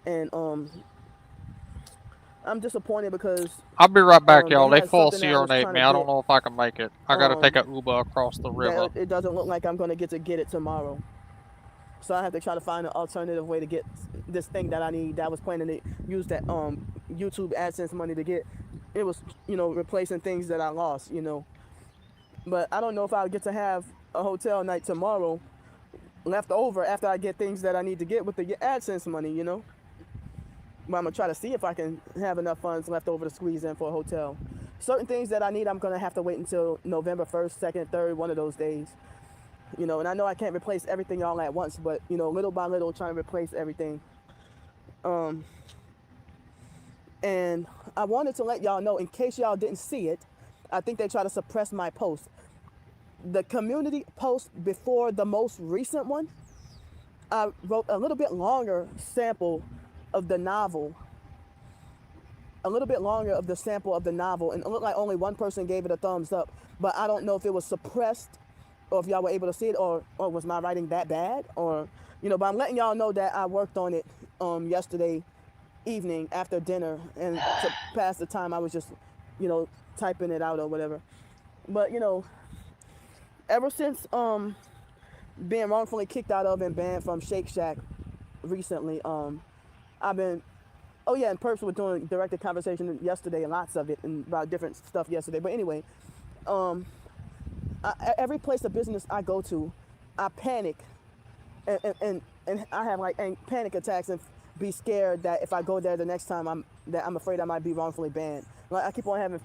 And I'm disappointed because... I'll be right back, y'all. They false urinate me. I don't know if I can make it. I gotta take an Uber across the river. It doesn't look like I'm gonna get it tomorrow. So I have to try to find an alternative way to get this thing that I need, that I was planning to use that YouTube AdSense money to get. It was, replacing things that I lost, But I don't know if I'll get to have a hotel night tomorrow left over after I get things that I need to get with the AdSense money, But I'm going to try to see if I can have enough funds left over to squeeze in for a hotel. Certain things that I need, I'm going to have to wait until November 1st, 2nd, 3rd, one of those days. And I know I can't replace everything all at once, but, little by little, trying to replace everything. And I wanted to let y'all know, in case y'all didn't see it, I think they try to suppress my post. the community post before the most recent one, I wrote a little bit longer sample of the novel. A little bit longer of the sample of the novel, and it looked like only one person gave it a thumbs up, but I don't know if it was suppressed or if y'all were able to see it, or was my writing that bad, or, you know, but I'm letting y'all know that I worked on it yesterday evening after dinner, and to pass the time I was just, you know, typing it out or whatever. But, you know, ever since being wrongfully kicked out of and banned from Shake Shack recently, I've been, oh yeah, and Perps were doing directed conversation yesterday, and lots of it, and about different stuff yesterday. But anyway, every place of business I go to, I panic, and I have like panic attacks and be scared that if I go there the next time, I'm afraid I might be wrongfully banned. Like I keep on having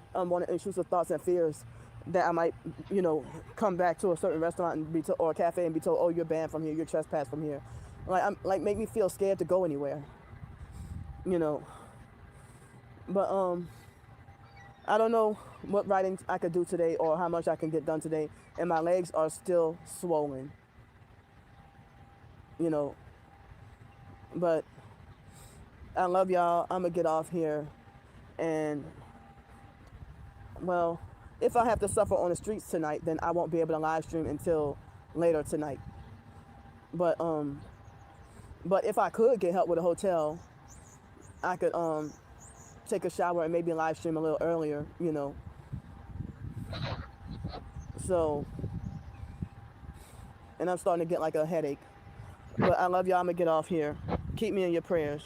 intrusive thoughts and fears that I might, you know, come back to a certain restaurant and be or a cafe and be told, oh, you're banned from here, you're trespassed from here. Like make me feel scared to go anywhere. You know, but I don't know what writing I could do today or how much I can get done today, and my legs are still swollen. You know, but I love y'all. I'm gonna get off here, and well, if I have to suffer on the streets tonight, then I won't be able to live stream until later tonight. But if I could get help with a hotel, I could take a shower and maybe live stream a little earlier, you know. So, and I'm starting to get like a headache. But I love y'all. I'm gonna get off here. Keep me in your prayers.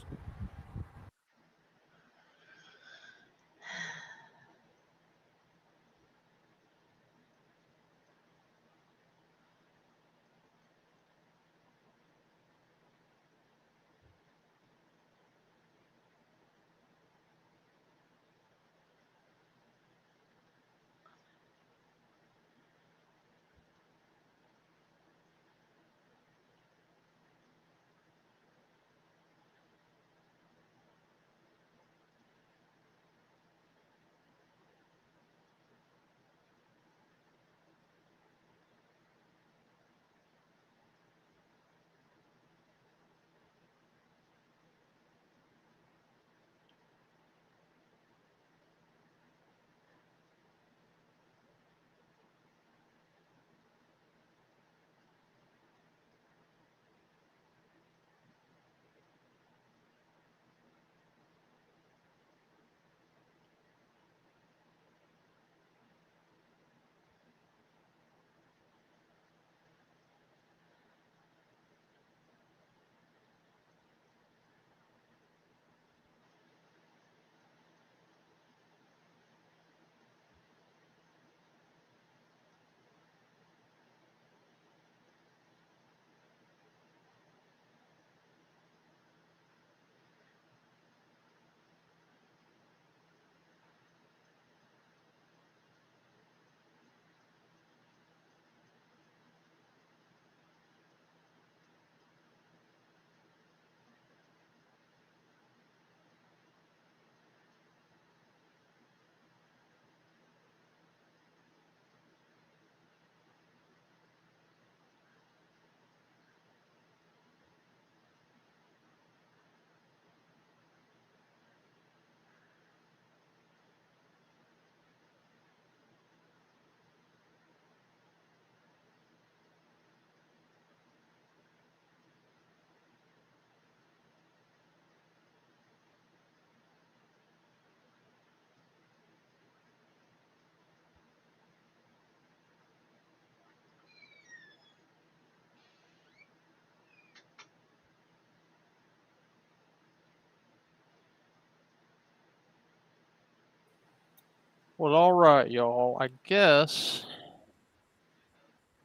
Well, all right, y'all. I guess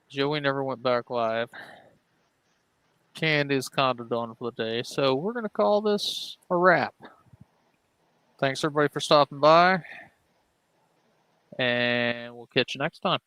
Joey never went back live. Candy's kind of done for the day, so we're going to call this a wrap. Thanks, everybody, for stopping by, and we'll catch you next time.